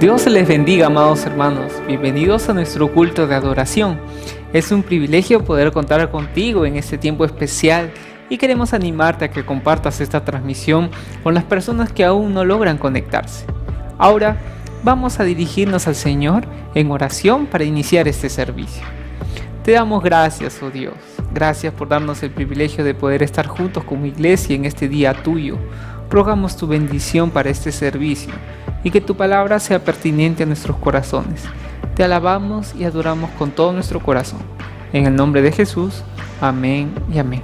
Dios les bendiga, amados hermanos. Bienvenidos a nuestro culto de adoración. Es un privilegio poder contar contigo en este tiempo especial y queremos animarte a que compartas esta transmisión con las personas que aún no logran conectarse. Ahora vamos a dirigirnos al Señor en oración para iniciar este servicio. Te damos gracias, oh Dios. Gracias por darnos el privilegio de poder estar juntos como iglesia en este día tuyo. Rogamos tu bendición para este servicio y que tu palabra sea pertinente a nuestros corazones. Te alabamos y adoramos con todo nuestro corazón. En el nombre de Jesús, amén y amén.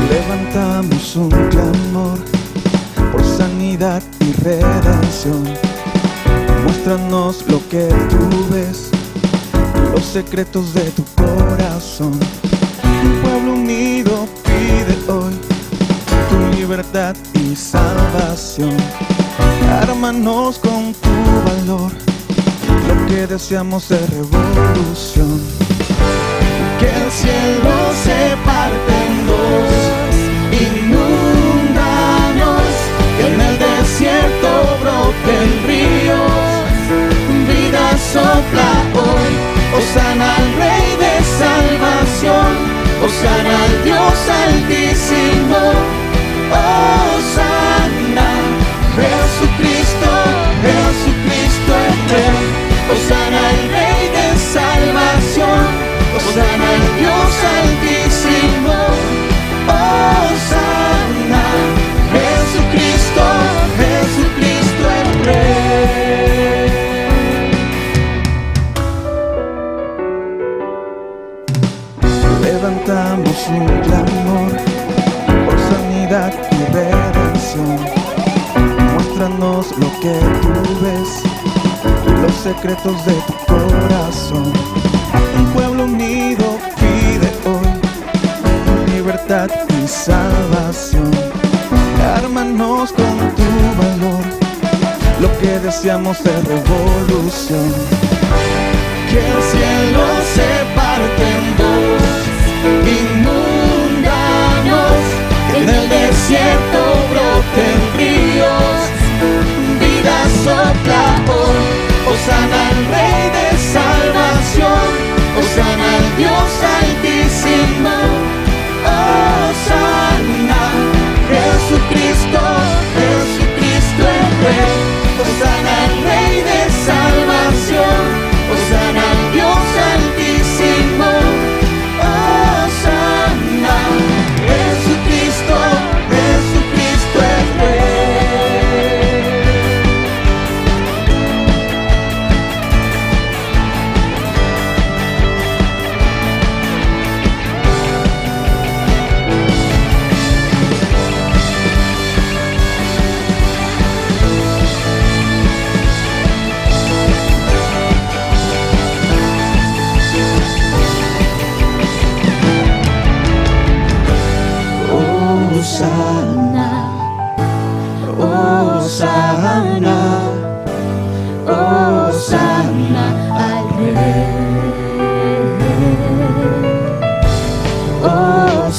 Levantamos un clamor por sanidad y redención. Muéstranos lo que tú ves, los secretos de tu corazón. Un pueblo unido pide hoy tu libertad y salvación. Ármanos con tu valor, lo que deseamos es revolución. Que el cielo se parte en dos, inúndanos, que en el desierto broten ríos. Vida sopla hoy, hosana al Rey de salvación, hosana al Dios altísimo, hosana, Jesucristo, Jesucristo es Rey, hosana al Rey de salvación, hosana al Dios altísimo, hosana, Jesucristo, Jesucristo es Rey. Levantamos un clamor por sanidad y redención. Muéstranos lo que tú ves, los secretos de tu corazón. Un pueblo unido pide hoy libertad y salvación. Ármanos con tu valor, lo que deseamos es revolución. Que el cielo se parte en dos, inúndanos, que en el desierto broten ríos. Vida sopla hoy, hosana al Rey de salvación, hosana al Dios altísimo, hosana, Jesucristo, Jesucristo es Rey, hosana al Rey de salvación, hosana al Dios altísimo, hosana, Jesucristo, Jesucristo es Rey. Hosana, hosana, hosana al Rey.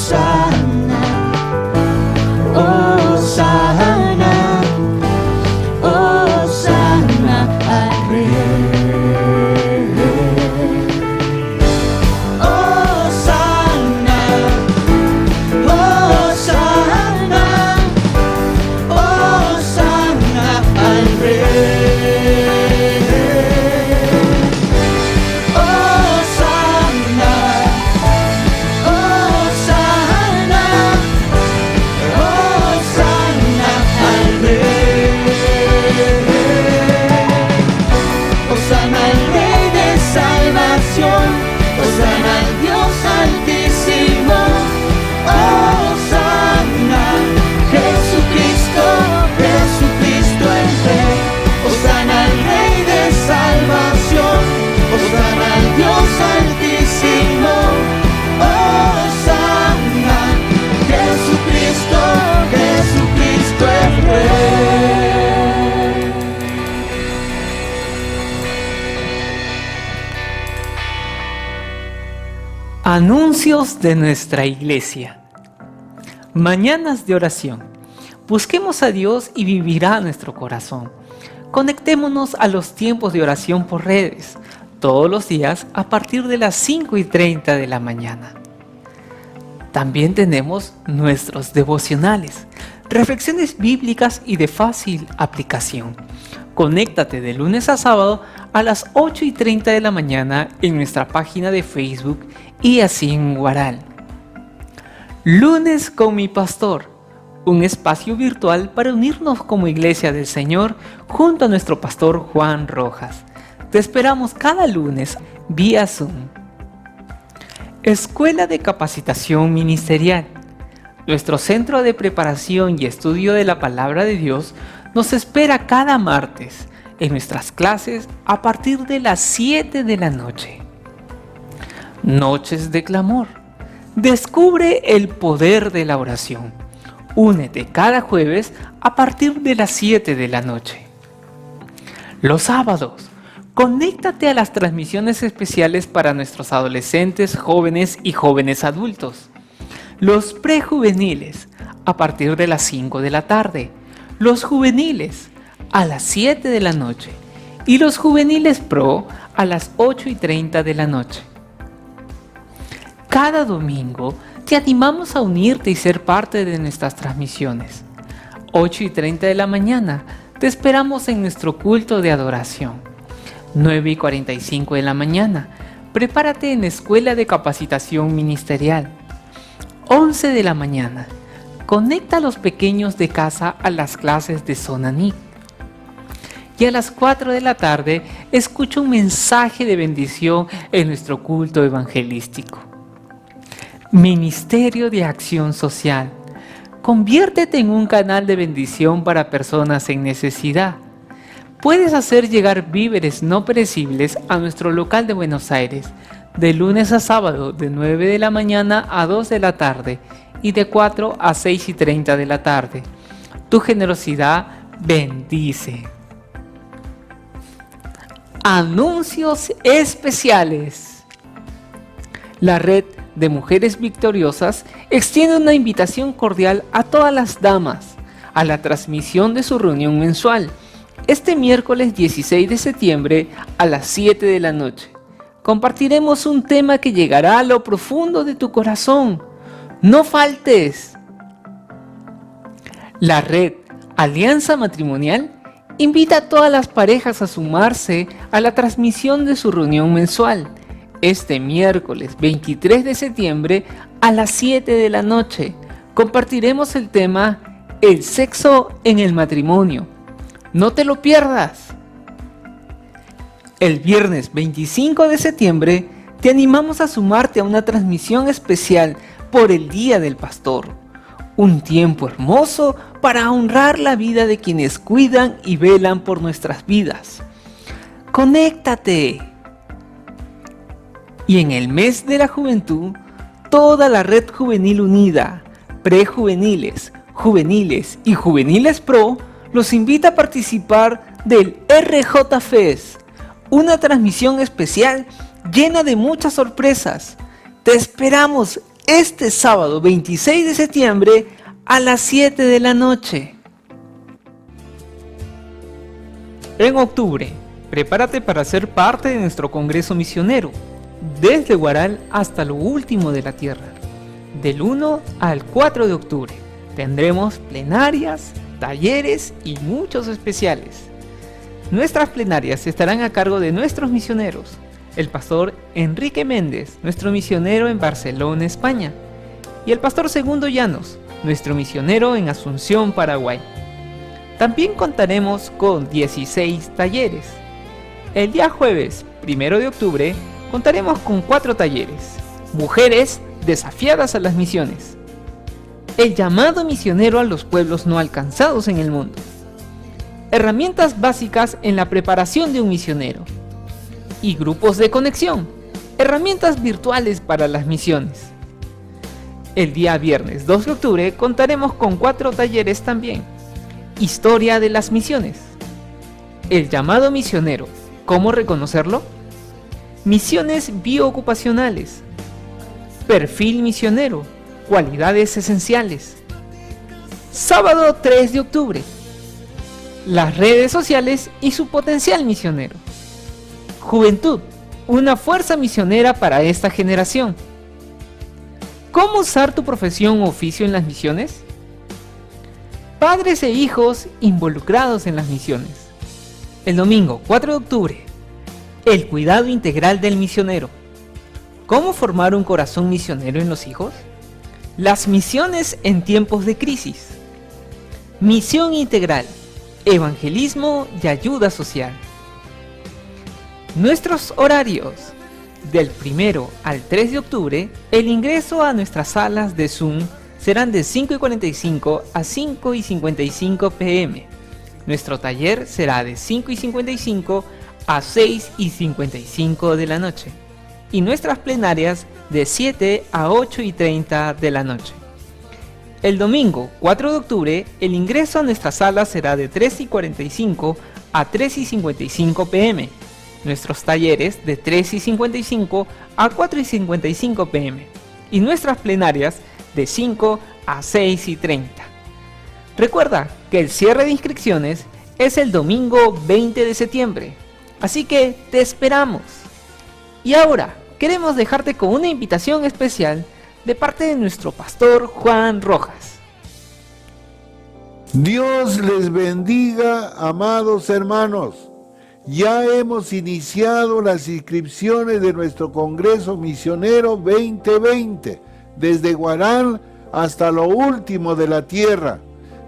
Hosana, hosana, hosana al Rey. Hosana, hosana, hosana al Frutos de nuestra iglesia. Mañanas de oración. Busquemos a Dios y vivirá nuestro corazón. Conectémonos a los tiempos de oración por redes, todos los días a partir de las 5:30 de la mañana. También tenemos nuestros devocionales, reflexiones bíblicas y de fácil aplicación. Conéctate de lunes a sábado a las 8:30 de la mañana en nuestra página de Facebook y así en Guaral. Lunes con mi pastor, un espacio virtual para unirnos como Iglesia del Señor junto a nuestro pastor Juan Rojas. Te esperamos cada lunes vía Zoom. Escuela de Capacitación Ministerial. Nuestro centro de preparación y estudio de la Palabra de Dios nos espera cada martes en nuestras clases a partir de las 7 de la noche. Noches de Clamor. Descubre el poder de la oración. Únete cada jueves a partir de las 7 de la noche. Los sábados. Conéctate a las transmisiones especiales para nuestros adolescentes, jóvenes y jóvenes adultos. Los prejuveniles, a partir de las 5 de la tarde. Los juveniles, a las 7 de la noche. Y los juveniles pro, a las 8:30 de la noche. Cada domingo te animamos a unirte y ser parte de nuestras transmisiones. 8:30 de la mañana te esperamos en nuestro culto de adoración. 9:45 de la mañana, prepárate en la Escuela de Capacitación Ministerial. 11 de la mañana, conecta a los pequeños de casa a las clases de Sonaní. Y a las 4 de la tarde, escucha un mensaje de bendición en nuestro culto evangelístico. Ministerio de Acción Social. Conviértete en un canal de bendición para personas en necesidad. Puedes hacer llegar víveres no perecibles a nuestro local de Buenos Aires, de lunes a sábado de 9 de la mañana a 2 de la tarde y de 4 a 6:30 de la tarde. Tu generosidad bendice. Anuncios especiales. La Red de Mujeres Victoriosas extiende una invitación cordial a todas las damas a la transmisión de su reunión mensual este miércoles 16 de septiembre a las 7 de la noche. Compartiremos un tema que llegará a lo profundo de tu corazón. ¡No faltes! La Red Alianza Matrimonial invita a todas las parejas a sumarse a la transmisión de su reunión mensual este miércoles 23 de septiembre a las 7 de la noche. Compartiremos el tema El sexo en el matrimonio. ¡No te lo pierdas! El viernes 25 de septiembre te animamos a sumarte a una transmisión especial por el Día del Pastor. Un tiempo hermoso para honrar la vida de quienes cuidan y velan por nuestras vidas. ¡Conéctate! Y en el mes de la juventud, toda la Red Juvenil Unida, prejuveniles, juveniles y juveniles pro los invita a participar del RJ Fest, una transmisión especial llena de muchas sorpresas. Te esperamos este sábado 26 de septiembre a las 7 de la noche. En octubre, prepárate para ser parte de nuestro Congreso Misionero, desde Guaral hasta lo último de la tierra. Del 1 al 4 de octubre tendremos plenarias, talleres y muchos especiales. Nuestras plenarias estarán a cargo de nuestros misioneros, el pastor Enrique Méndez, nuestro misionero en Barcelona, España, y el pastor Segundo Llanos, nuestro misionero en Asunción, Paraguay. También contaremos con 16 talleres. El día jueves 1 de octubre contaremos con 4 talleres. Mujeres desafiadas a las misiones. El llamado misionero a los pueblos no alcanzados en el mundo. Herramientas básicas en la preparación de un misionero. Y grupos de conexión. Herramientas virtuales para las misiones. El día viernes 2 de octubre contaremos con 4 talleres también. Historia de las misiones. El llamado misionero. ¿Cómo reconocerlo? Misiones bioocupacionales. Perfil misionero, cualidades esenciales. Sábado 3 de octubre, las redes sociales y su potencial misionero. Juventud, una fuerza misionera para esta generación. ¿Cómo usar tu profesión o oficio en las misiones? Padres e hijos involucrados en las misiones. El domingo 4 de octubre, el cuidado integral del misionero. ¿Cómo formar un corazón misionero en los hijos? Las misiones en tiempos de crisis. Misión integral, evangelismo y ayuda social. Nuestros horarios. Del 1 al 3 de octubre, el ingreso a nuestras salas de Zoom serán de 5:45 a 5:55 pm. Nuestro taller será de 5:55 a 6:55 de la noche. Y nuestras plenarias de 7 a 8:30 de la noche. El domingo 4 de octubre, el ingreso a nuestra sala será de 3:45 a 3:55 pm. Nuestros talleres de 3:55 a 4:55 pm. Y nuestras plenarias de 5 a 6:30. Recuerda que el cierre de inscripciones es el domingo 20 de septiembre. Así que te esperamos. Y ahora queremos dejarte con una invitación especial de parte de nuestro pastor Juan Rojas. Dios les bendiga, amados hermanos. Ya hemos iniciado las inscripciones de nuestro Congreso Misionero 2020, desde Guarán hasta lo último de la tierra.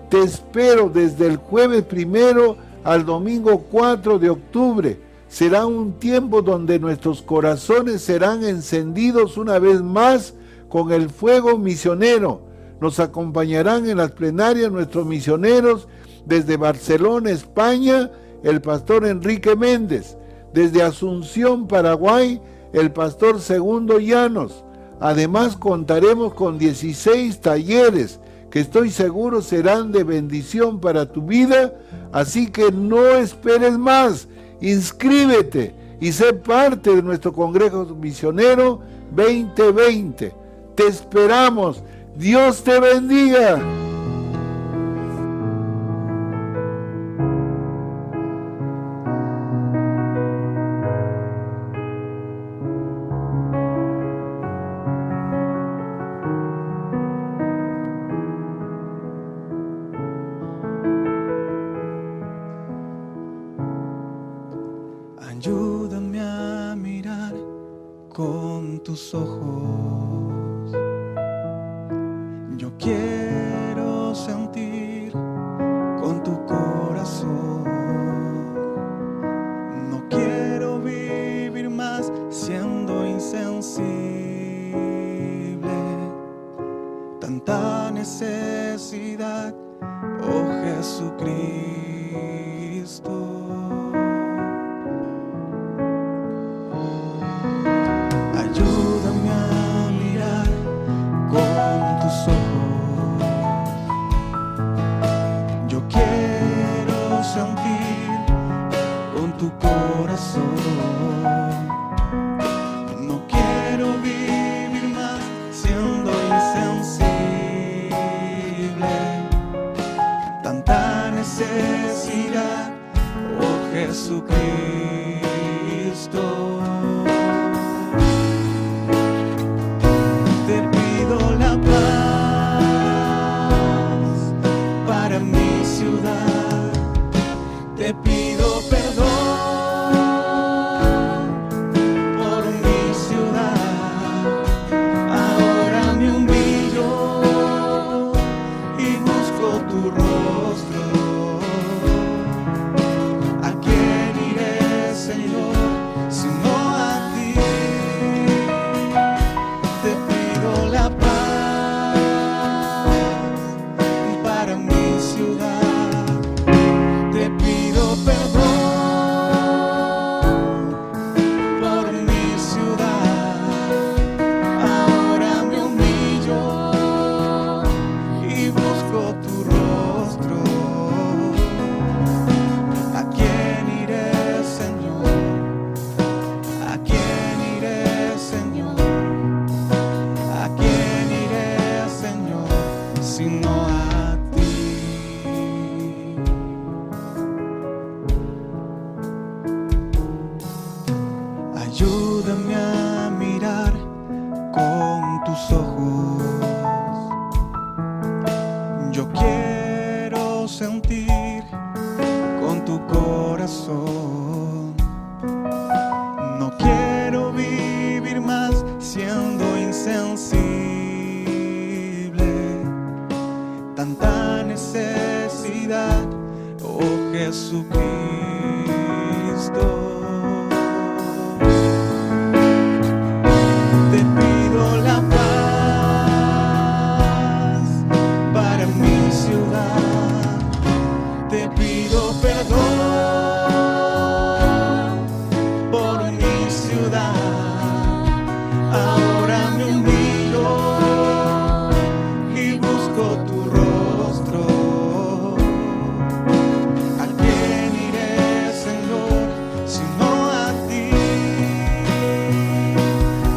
Te espero desde el jueves 1 al domingo 4 de octubre. Será un tiempo donde nuestros corazones serán encendidos una vez más con el fuego misionero. Nos acompañarán en las plenarias nuestros misioneros desde Barcelona, España, el pastor Enrique Méndez, desde Asunción, Paraguay, el pastor Segundo Llanos. Además contaremos con 16 talleres que estoy seguro serán de bendición para tu vida, así que no esperes más, inscríbete y sé parte de nuestro Congreso Misionero 2020. Te esperamos, Dios te bendiga. Ayúdame a mirar con tus ojos. Yo quiero sentir con tu corazón. No quiero vivir más siendo insensible. Tanta necesidad, oh Jesucristo. Ayúdame a mirar con tus ojos. Yo quiero sentir con tu corazón. No quiero vivir más siendo insensible. Tanta necesidad, oh Jesucristo. Te pido la paz sino a ti. Ayúdame a mirar con tus ojos. Yo quiero sentir con tu corazón. No quiero vivir más siendo insensible. Tanta necesidad, oh Jesucristo. Te pido la paz para mi ciudad. Te pido perdón por mi ciudad. Ahora me humillo y busco tu rostro. ¿A quién iré, Señor, sino a ti?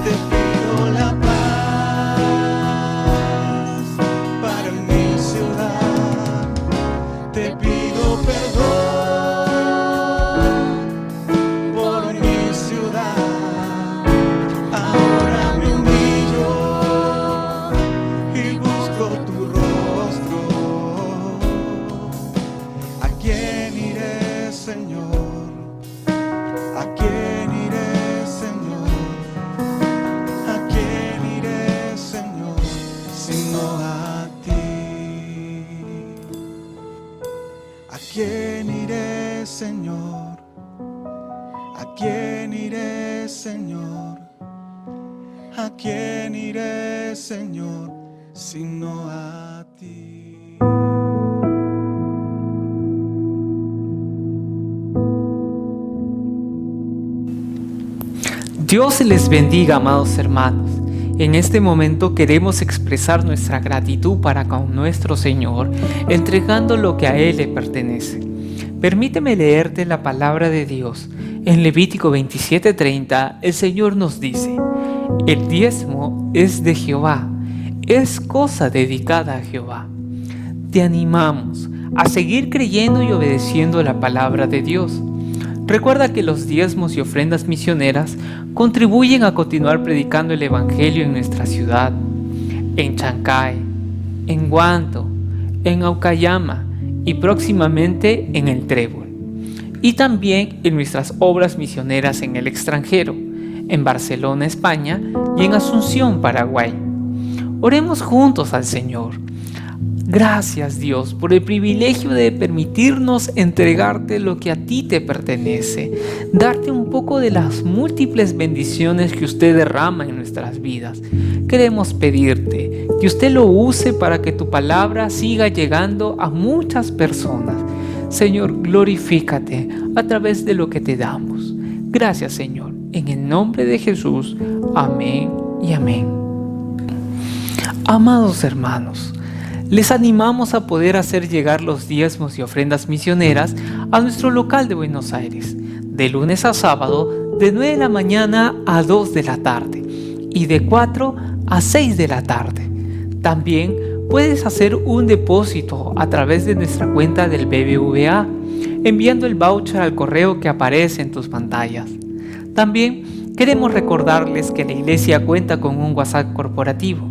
Te pido la paz para mi ciudad. Te pido perdón por mi ciudad. Ahora me humillo y busco tu rostro. ¿A quién iré, Señor? ¿A quién iré, Señor? ¿A quién iré, Señor, sino a ti? ¿A quién iré, Señor? ¿A quién iré, Señor? ¿A quién iré, Señor, sino a ti? Dios les bendiga, amados hermanos. En este momento queremos expresar nuestra gratitud para con nuestro Señor, entregando lo que a Él le pertenece. Permíteme leerte la palabra de Dios. En Levítico 27:30, el Señor nos dice: el diezmo es de Jehová, es cosa dedicada a Jehová. Te animamos a seguir creyendo y obedeciendo la palabra de Dios. Recuerda que los diezmos y ofrendas misioneras contribuyen a continuar predicando el Evangelio en nuestra ciudad, en Chancay, en Guanto, en Aucayama y próximamente en El Trébol. Y también en nuestras obras misioneras en el extranjero, en Barcelona, España y en Asunción, Paraguay. Oremos juntos al Señor. Gracias, Dios, por el privilegio de permitirnos entregarte lo que a ti te pertenece, darte un poco de las múltiples bendiciones que usted derrama en nuestras vidas. Queremos pedirte que usted lo use para que tu palabra siga llegando a muchas personas. Señor, glorifícate a través de lo que te damos. Gracias, Señor. En el nombre de Jesús. Amén y amén. Amados hermanos, les animamos a poder hacer llegar los diezmos y ofrendas misioneras a nuestro local de Buenos Aires, de lunes a sábado, de 9 de la mañana a 2 de la tarde y de 4 a 6 de la tarde. También puedes hacer un depósito a través de nuestra cuenta del BBVA, enviando el voucher al correo que aparece en tus pantallas. También queremos recordarles que la iglesia cuenta con un WhatsApp corporativo,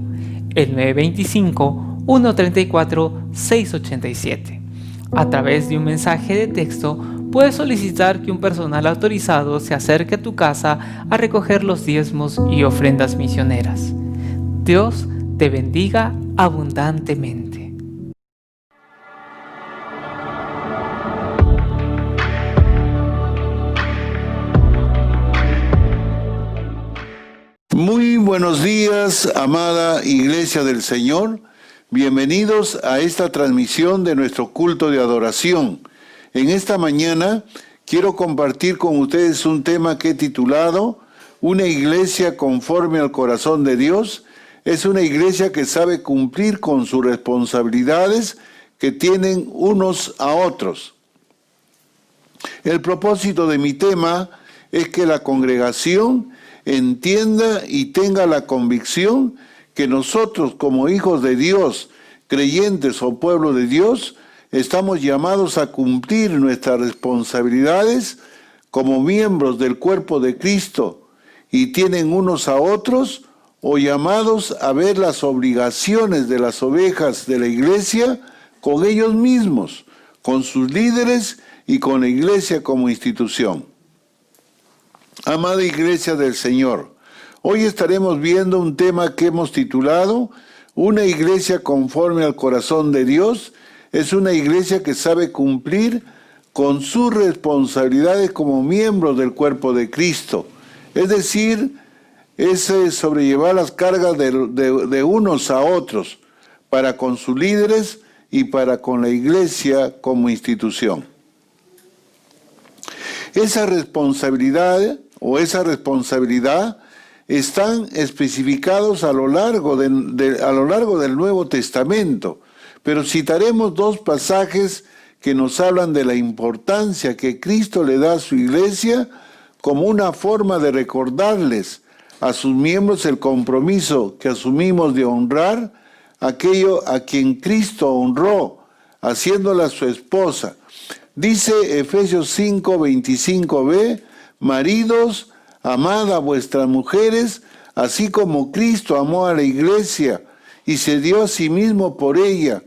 el 925-134-687. A través de un mensaje de texto puedes solicitar que un personal autorizado se acerque a tu casa a recoger los diezmos y ofrendas misioneras. Dios te bendiga abundantemente. Muy buenos días, amada Iglesia del Señor. Bienvenidos a esta transmisión de nuestro culto de adoración. En esta mañana quiero compartir con ustedes un tema que he titulado Una iglesia conforme al corazón de Dios. Es una iglesia que sabe cumplir con sus responsabilidades que tienen unos a otros. El propósito de mi tema es que la congregación entienda y tenga la convicción que nosotros como hijos de Dios, creyentes o pueblo de Dios, estamos llamados a cumplir nuestras responsabilidades como miembros del cuerpo de Cristo y tienen unos a otros o llamados a ver las obligaciones de las ovejas de la iglesia con ellos mismos, con sus líderes y con la iglesia como institución. Amada iglesia del Señor, hoy estaremos viendo un tema que hemos titulado Una iglesia conforme al corazón de Dios. Es una iglesia que sabe cumplir con sus responsabilidades como miembros del cuerpo de Cristo. Es decir, es sobrellevar las cargas de unos a otros para con sus líderes y para con la iglesia como institución. Esa responsabilidad están especificados a lo largo del Nuevo Testamento, pero citaremos dos pasajes que nos hablan de la importancia que Cristo le da a su iglesia como una forma de recordarles a sus miembros el compromiso que asumimos de honrar aquello a quien Cristo honró, haciéndola su esposa. Dice Efesios 5:25b, maridos, amad a vuestras mujeres, así como Cristo amó a la iglesia y se dio a sí mismo por ella,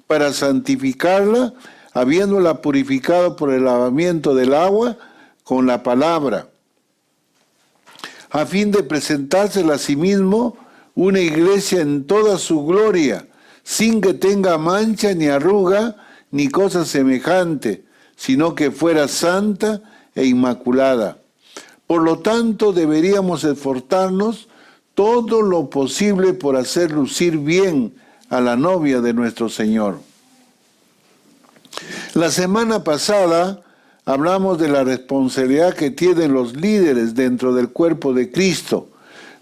para santificarla, habiéndola purificado por el lavamiento del agua con la palabra, a fin de presentársela a sí mismo una iglesia en toda su gloria, sin que tenga mancha ni arruga ni cosa semejante, sino que fuera santa e inmaculada. Por lo tanto, deberíamos esforzarnos todo lo posible por hacer lucir bien a la novia de nuestro Señor. La semana pasada hablamos de la responsabilidad que tienen los líderes dentro del cuerpo de Cristo,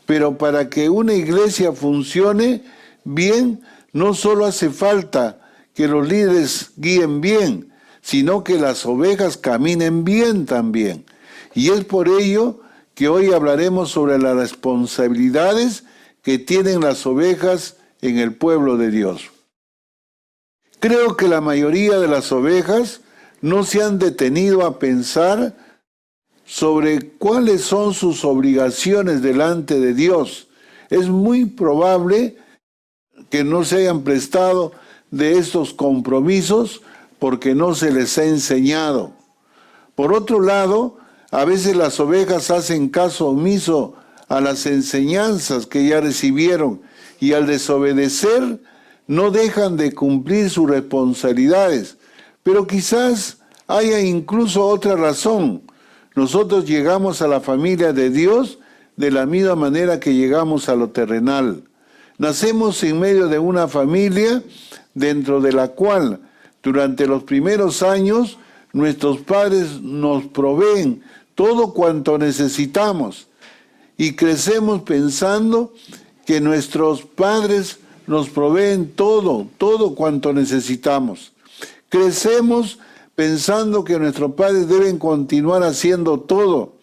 pero para que una iglesia funcione bien, no solo hace falta que los líderes guíen bien, sino que las ovejas caminen bien también. Y es por ello que hoy hablaremos sobre las responsabilidades que tienen las ovejas en el pueblo de Dios. Creo que la mayoría de las ovejas no se han detenido a pensar sobre cuáles son sus obligaciones delante de Dios. Es muy probable que no se hayan prestado de estos compromisos porque no se les ha enseñado. Por otro lado, a veces las ovejas hacen caso omiso a las enseñanzas que ya recibieron y al desobedecer no dejan de cumplir sus responsabilidades. Pero quizás haya incluso otra razón. Nosotros llegamos a la familia de Dios de la misma manera que llegamos a lo terrenal. Nacemos en medio de una familia dentro de la cual durante los primeros años nuestros padres nos proveen todo cuanto necesitamos y crecemos pensando que nuestros padres nos proveen todo cuanto necesitamos. Crecemos pensando que nuestros padres deben continuar haciendo todo,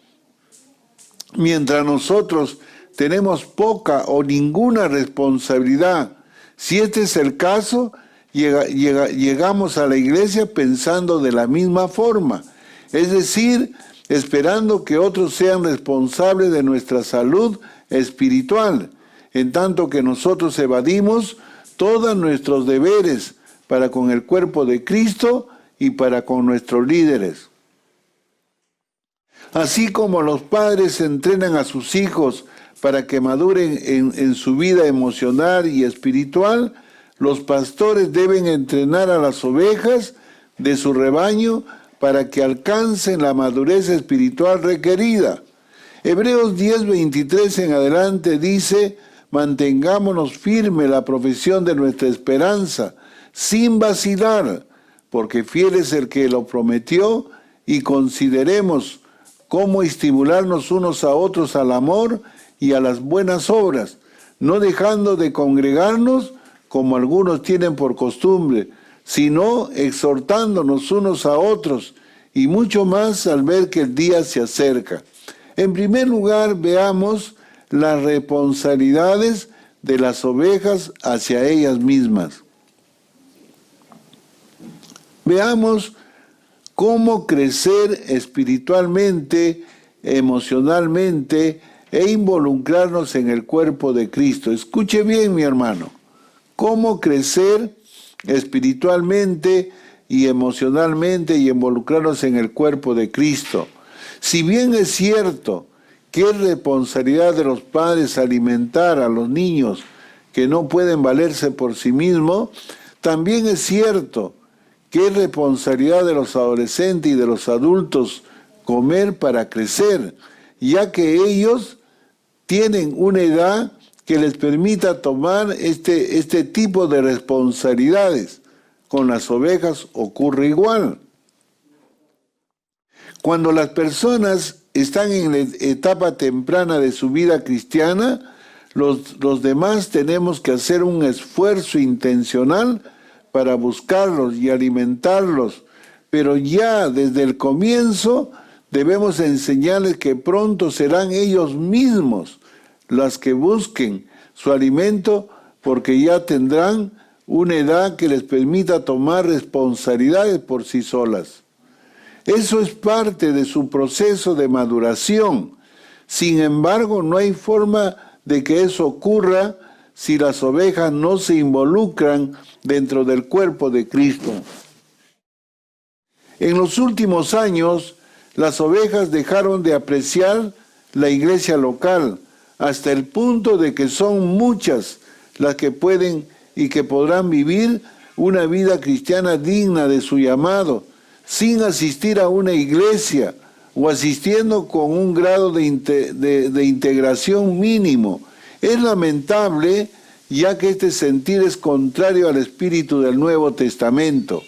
mientras nosotros tenemos poca o ninguna responsabilidad. Si este es el caso, llegamos a la iglesia pensando de la misma forma, es decir, esperando que otros sean responsables de nuestra salud espiritual, en tanto que nosotros evadimos todos nuestros deberes para con el cuerpo de Cristo y para con nuestros líderes. Así como los padres entrenan a sus hijos para que maduren en su vida emocional y espiritual, los pastores deben entrenar a las ovejas de su rebaño para que alcancen la madurez espiritual requerida. Hebreos 10:23 en adelante dice: mantengámonos firme la profesión de nuestra esperanza, sin vacilar, porque fiel es el que lo prometió, y consideremos cómo estimularnos unos a otros al amor y a las buenas obras, no dejando de congregarnos como algunos tienen por costumbre, sino exhortándonos unos a otros, y mucho más al ver que el día se acerca. En primer lugar, veamos las responsabilidades de las ovejas hacia ellas mismas. Veamos cómo crecer espiritualmente, emocionalmente e involucrarnos en el cuerpo de Cristo. Escuche bien, mi hermano, cómo crecer espiritualmente y emocionalmente y involucrarnos en el cuerpo de Cristo. Si bien es cierto que es responsabilidad de los padres alimentar a los niños que no pueden valerse por sí mismos, también es cierto que es responsabilidad de los adolescentes y de los adultos comer para crecer, ya que ellos tienen una edad que les permita tomar este tipo de responsabilidades. Con las ovejas ocurre igual. Cuando las personas están en la etapa temprana de su vida cristiana, los demás tenemos que hacer un esfuerzo intencional para buscarlos y alimentarlos, pero ya desde el comienzo debemos enseñarles que pronto serán ellos mismos las que busquen su alimento, porque ya tendrán una edad que les permita tomar responsabilidades por sí solas. Eso es parte de su proceso de maduración. Sin embargo, no hay forma de que eso ocurra si las ovejas no se involucran dentro del cuerpo de Cristo. En los últimos años, las ovejas dejaron de apreciar la iglesia local, hasta el punto de que son muchas las que pueden y que podrán vivir una vida cristiana digna de su llamado, sin asistir a una iglesia o asistiendo con un grado de integración mínimo. Es lamentable, ya que este sentir es contrario al espíritu del Nuevo Testamento.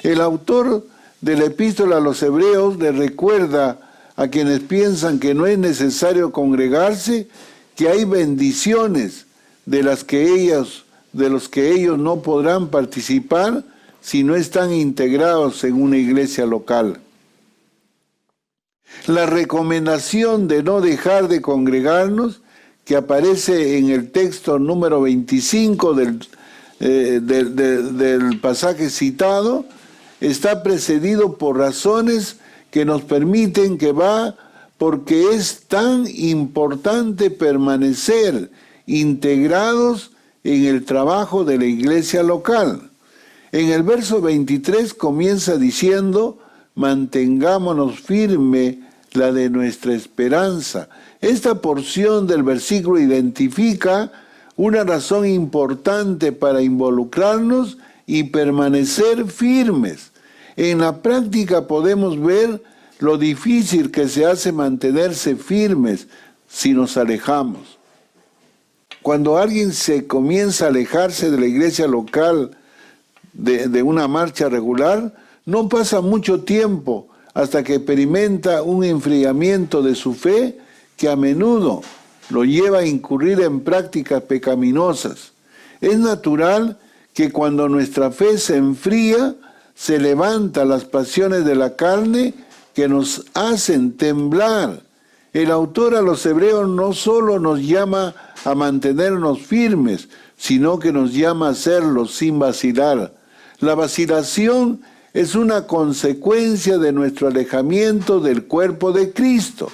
El autor de la epístola a los Hebreos le recuerda a quienes piensan que no es necesario congregarse, que hay bendiciones de los que ellos no podrán participar si no están integrados en una iglesia local. La recomendación de no dejar de congregarnos, que aparece en el texto número 25 del pasaje citado, está precedido por razones que nos permiten que va porque es tan importante permanecer integrados en el trabajo de la iglesia local. En el verso 23 comienza diciendo: mantengámonos firme la de nuestra esperanza. Esta porción del versículo identifica una razón importante para involucrarnos y permanecer firmes. En la práctica podemos ver lo difícil que se hace mantenerse firmes si nos alejamos. Cuando alguien se comienza a alejarse de la iglesia local de una marcha regular, no pasa mucho tiempo hasta que experimenta un enfriamiento de su fe que a menudo lo lleva a incurrir en prácticas pecaminosas. Es natural que cuando nuestra fe se enfría, se levantan las pasiones de la carne que nos hacen temblar. El autor a los Hebreos no solo nos llama a mantenernos firmes, sino que nos llama a hacerlo sin vacilar. La vacilación es una consecuencia de nuestro alejamiento del cuerpo de Cristo.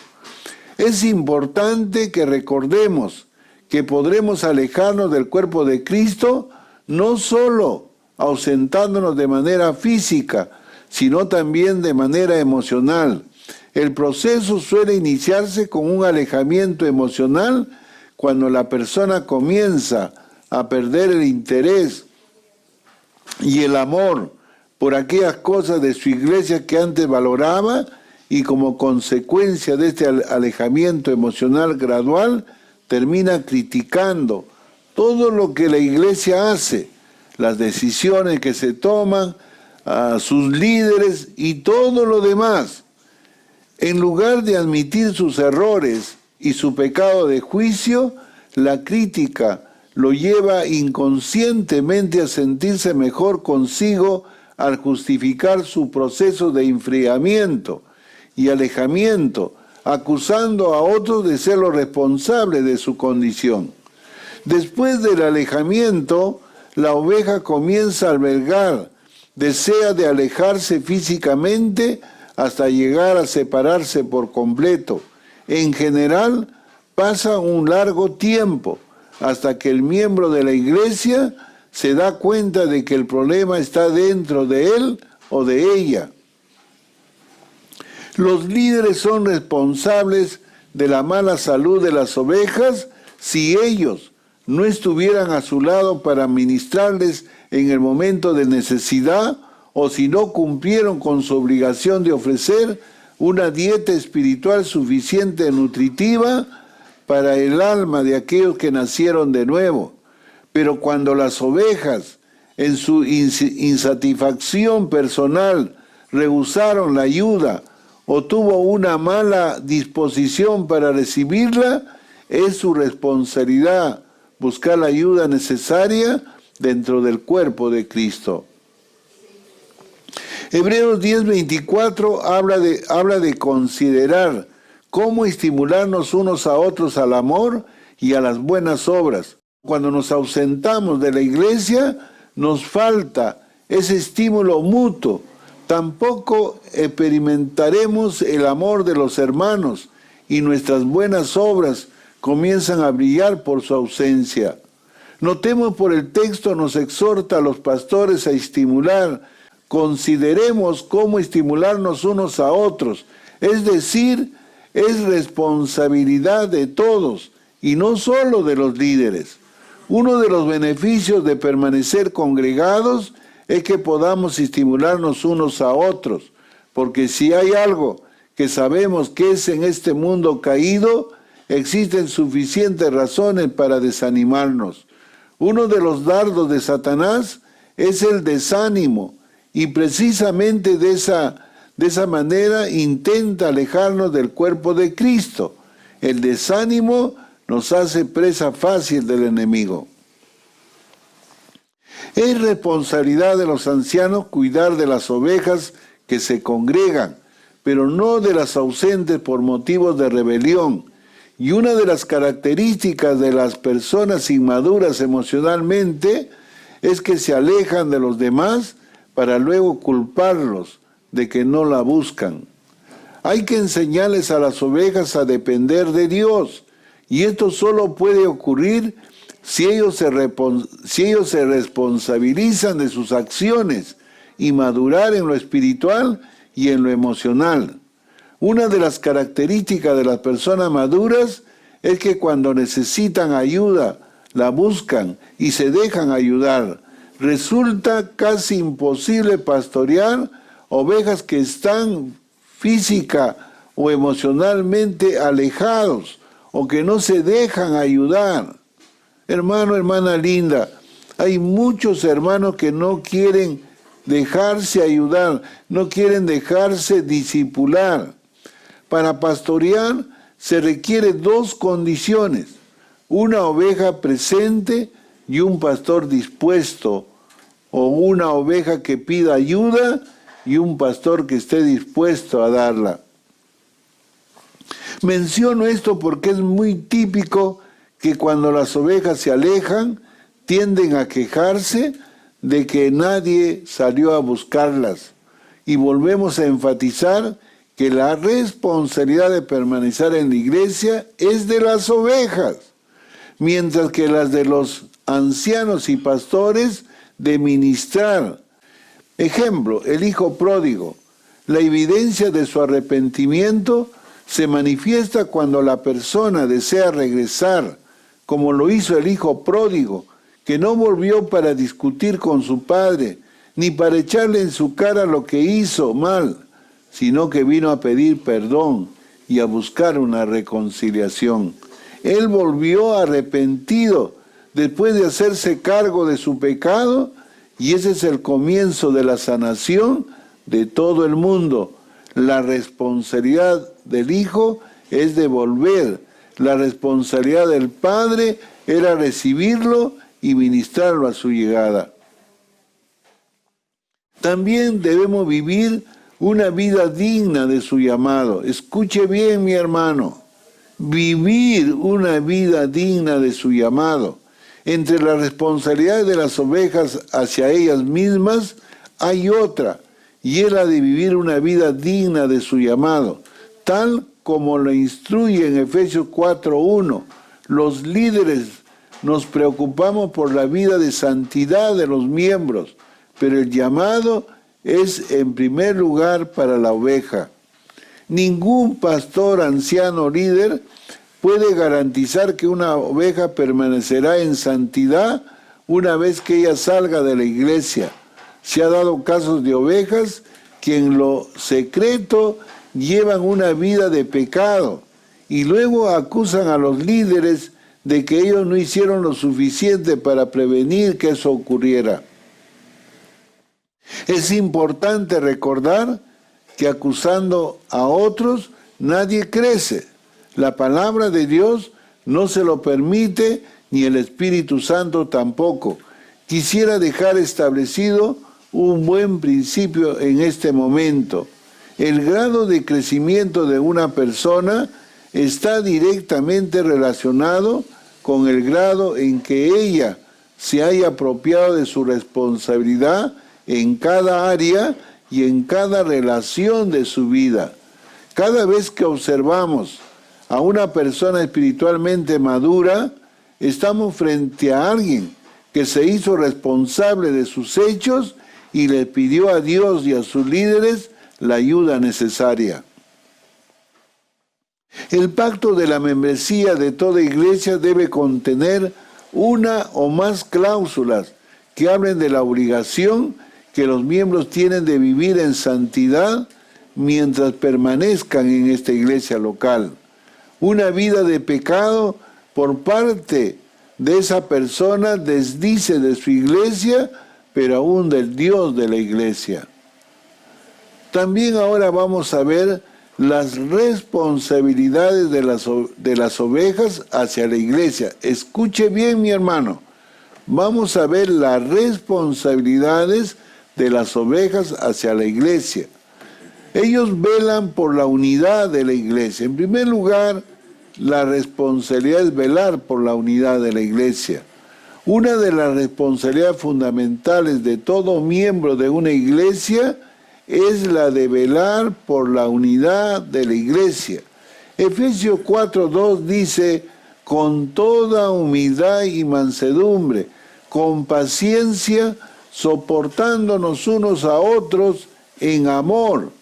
Es importante que recordemos que podremos alejarnos del cuerpo de Cristo no solo ausentándonos de manera física, sino también de manera emocional. El proceso suele iniciarse con un alejamiento emocional cuando la persona comienza a perder el interés y el amor por aquellas cosas de su iglesia que antes valoraba, y como consecuencia de este alejamiento emocional gradual, termina criticando todo lo que la iglesia hace, las decisiones que se toman, a sus líderes y todo lo demás. En lugar de admitir sus errores y su pecado de juicio, la crítica lo lleva inconscientemente a sentirse mejor consigo al justificar su proceso de enfriamiento y alejamiento, acusando a otros de ser los responsables de su condición. Después del alejamiento, la oveja comienza a albergar desea de alejarse físicamente hasta llegar a separarse por completo. En general, pasa un largo tiempo hasta que el miembro de la iglesia se da cuenta de que el problema está dentro de él o de ella. Los líderes son responsables de la mala salud de las ovejas si ellos no estuvieran a su lado para ministrarles en el momento de necesidad o si no cumplieron con su obligación de ofrecer una dieta espiritual suficiente y nutritiva para el alma de aquellos que nacieron de nuevo. Pero cuando las ovejas, en su insatisfacción personal, rehusaron la ayuda o tuvo una mala disposición para recibirla, es su responsabilidad buscar la ayuda necesaria dentro del cuerpo de Cristo. Hebreos 10:24 habla de considerar cómo estimularnos unos a otros al amor y a las buenas obras. Cuando nos ausentamos de la iglesia, nos falta ese estímulo mutuo. Tampoco experimentaremos el amor de los hermanos y nuestras buenas obras comienzan a brillar por su ausencia. Notemos por el texto nos exhorta a los pastores a estimular. Consideremos cómo estimularnos unos a otros. Es decir, es responsabilidad de todos y no solo de los líderes. Uno de los beneficios de permanecer congregados es que podamos estimularnos unos a otros, porque si hay algo que sabemos que es en este mundo caído, existen suficientes razones para desanimarnos. Uno de los dardos de Satanás es el desánimo, y precisamente de esa manera intenta alejarnos del cuerpo de Cristo. El desánimo nos hace presa fácil del enemigo. Es responsabilidad de los ancianos cuidar de las ovejas que se congregan, pero no de las ausentes por motivos de rebelión. Y una de las características de las personas inmaduras emocionalmente es que se alejan de los demás para luego culparlos de que no la buscan. Hay que enseñarles a las ovejas a depender de Dios, y esto solo puede ocurrir si ellos se responsabilizan de sus acciones y madurar en lo espiritual y en lo emocional. Una de las características de las personas maduras es que cuando necesitan ayuda, la buscan y se dejan ayudar. Resulta casi imposible pastorear ovejas que están física o emocionalmente alejados o que no se dejan ayudar. Hermano, hermana linda, hay muchos hermanos que no quieren dejarse ayudar, no quieren dejarse discipular. Para pastorear se requiere dos condiciones: una oveja presente y un pastor dispuesto, o una oveja que pida ayuda y un pastor que esté dispuesto a darla. Menciono esto porque es muy típico que cuando las ovejas se alejan, tienden a quejarse de que nadie salió a buscarlas. Y volvemos a enfatizar que la responsabilidad de permanecer en la iglesia es de las ovejas, mientras que las de los ancianos y pastores de ministrar. Ejemplo, el hijo pródigo. La evidencia de su arrepentimiento se manifiesta cuando la persona desea regresar, como lo hizo el hijo pródigo, que no volvió para discutir con su padre, ni para echarle en su cara lo que hizo mal, sino que vino a pedir perdón y a buscar una reconciliación. Él volvió arrepentido después de hacerse cargo de su pecado, y ese es el comienzo de la sanación de todo el mundo. La responsabilidad del hijo es devolver. La responsabilidad del padre era recibirlo y ministrarlo a su llegada. También debemos vivir una vida digna de su llamado. Escuche bien, mi hermano. Vivir una vida digna de su llamado. Entre las responsabilidades de las ovejas hacia ellas mismas hay otra, y es la de vivir una vida digna de su llamado, tal como lo instruye en Efesios 4:1. Los líderes nos preocupamos por la vida de santidad de los miembros, pero el llamado es en primer lugar para la oveja. Ningún pastor, anciano, líder puede garantizar que una oveja permanecerá en santidad una vez que ella salga de la iglesia. Se ha dado casos de ovejas que en lo secreto llevan una vida de pecado y luego acusan a los líderes de que ellos no hicieron lo suficiente para prevenir que eso ocurriera. Es importante recordar que acusando a otros nadie crece. La palabra de Dios no se lo permite, ni el Espíritu Santo tampoco. Quisiera dejar establecido un buen principio en este momento. El grado de crecimiento de una persona está directamente relacionado con el grado en que ella se haya apropiado de su responsabilidad en cada área y en cada relación de su vida. Cada vez que observamos a una persona espiritualmente madura, estamos frente a alguien que se hizo responsable de sus hechos y le pidió a Dios y a sus líderes la ayuda necesaria. El pacto de la membresía de toda iglesia debe contener una o más cláusulas que hablen de la obligación que los miembros tienen de vivir en santidad mientras permanezcan en esta iglesia local. Una vida de pecado por parte de esa persona desdice de su iglesia, pero aún del Dios de la iglesia. También ahora vamos a ver las responsabilidades de las ovejas hacia la iglesia. Escuche bien, mi hermano. Vamos a ver las responsabilidades de las ovejas hacia la iglesia. Ellos velan por la unidad de la iglesia. En primer lugar, la responsabilidad es velar por la unidad de la iglesia. Una de las responsabilidades fundamentales de todo miembro de una iglesia es la de velar por la unidad de la iglesia. Efesios 4:2 dice, con toda humildad y mansedumbre, con paciencia, soportándonos unos a otros en amor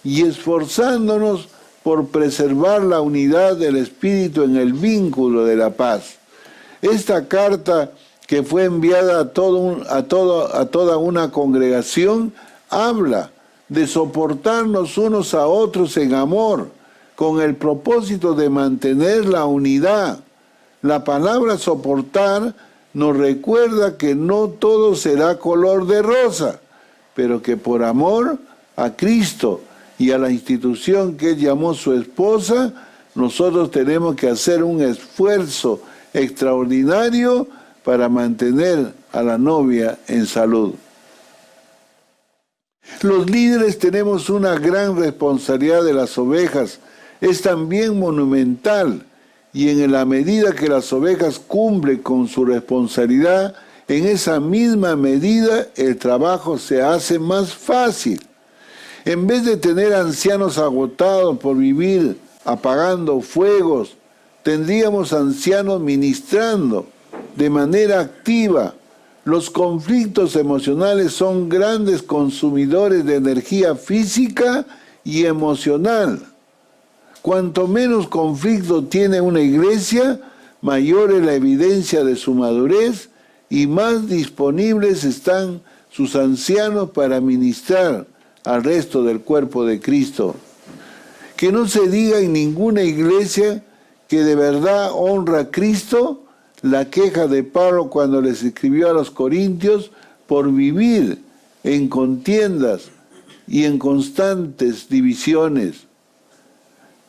y esforzándonos por preservar la unidad del Espíritu en el vínculo de la paz. Esta carta, que fue enviada a toda una congregación, habla de soportarnos unos a otros en amor, con el propósito de mantener la unidad. La palabra soportar nos recuerda que no todo será color de rosa, pero que por amor a Cristo y a la institución que Él llamó su esposa, nosotros tenemos que hacer un esfuerzo extraordinario para mantener a la novia en salud. Los líderes tenemos una gran responsabilidad de las ovejas, es también monumental, y en la medida que las ovejas cumplen con su responsabilidad, en esa misma medida el trabajo se hace más fácil. En vez de tener ancianos agotados por vivir apagando fuegos, tendríamos ancianos ministrando de manera activa. Los conflictos emocionales son grandes consumidores de energía física y emocional. Cuanto menos conflicto tiene una iglesia, mayor es la evidencia de su madurez y más disponibles están sus ancianos para ministrar al resto del cuerpo de Cristo. Que no se diga en ninguna iglesia que de verdad honra a Cristo la queja de Pablo cuando les escribió a los corintios por vivir en contiendas y en constantes divisiones.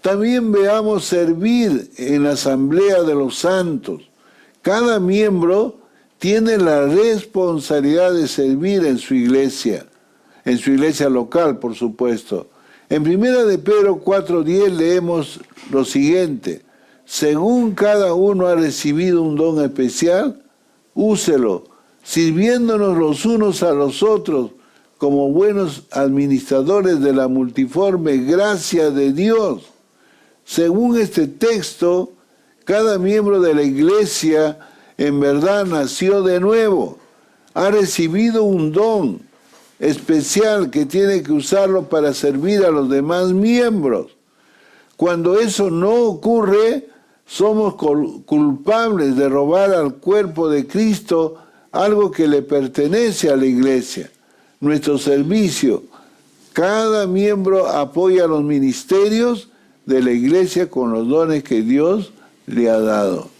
También veamos servir en la asamblea de los santos. Cada miembro tiene la responsabilidad de servir en su iglesia local, por supuesto. En 1 de Pedro 4:10 leemos lo siguiente: según cada uno ha recibido un don especial, úselo, sirviéndonos los unos a los otros como buenos administradores de la multiforme gracia de Dios. Según este texto, cada miembro de la iglesia en verdad nació de nuevo, ha recibido un don especial que tiene que usarlo para servir a los demás miembros. Cuando eso no ocurre, somos culpables de robar al cuerpo de Cristo algo que le pertenece a la iglesia, nuestro servicio. Cada miembro apoya los ministerios de la iglesia con los dones que Dios le ha dado.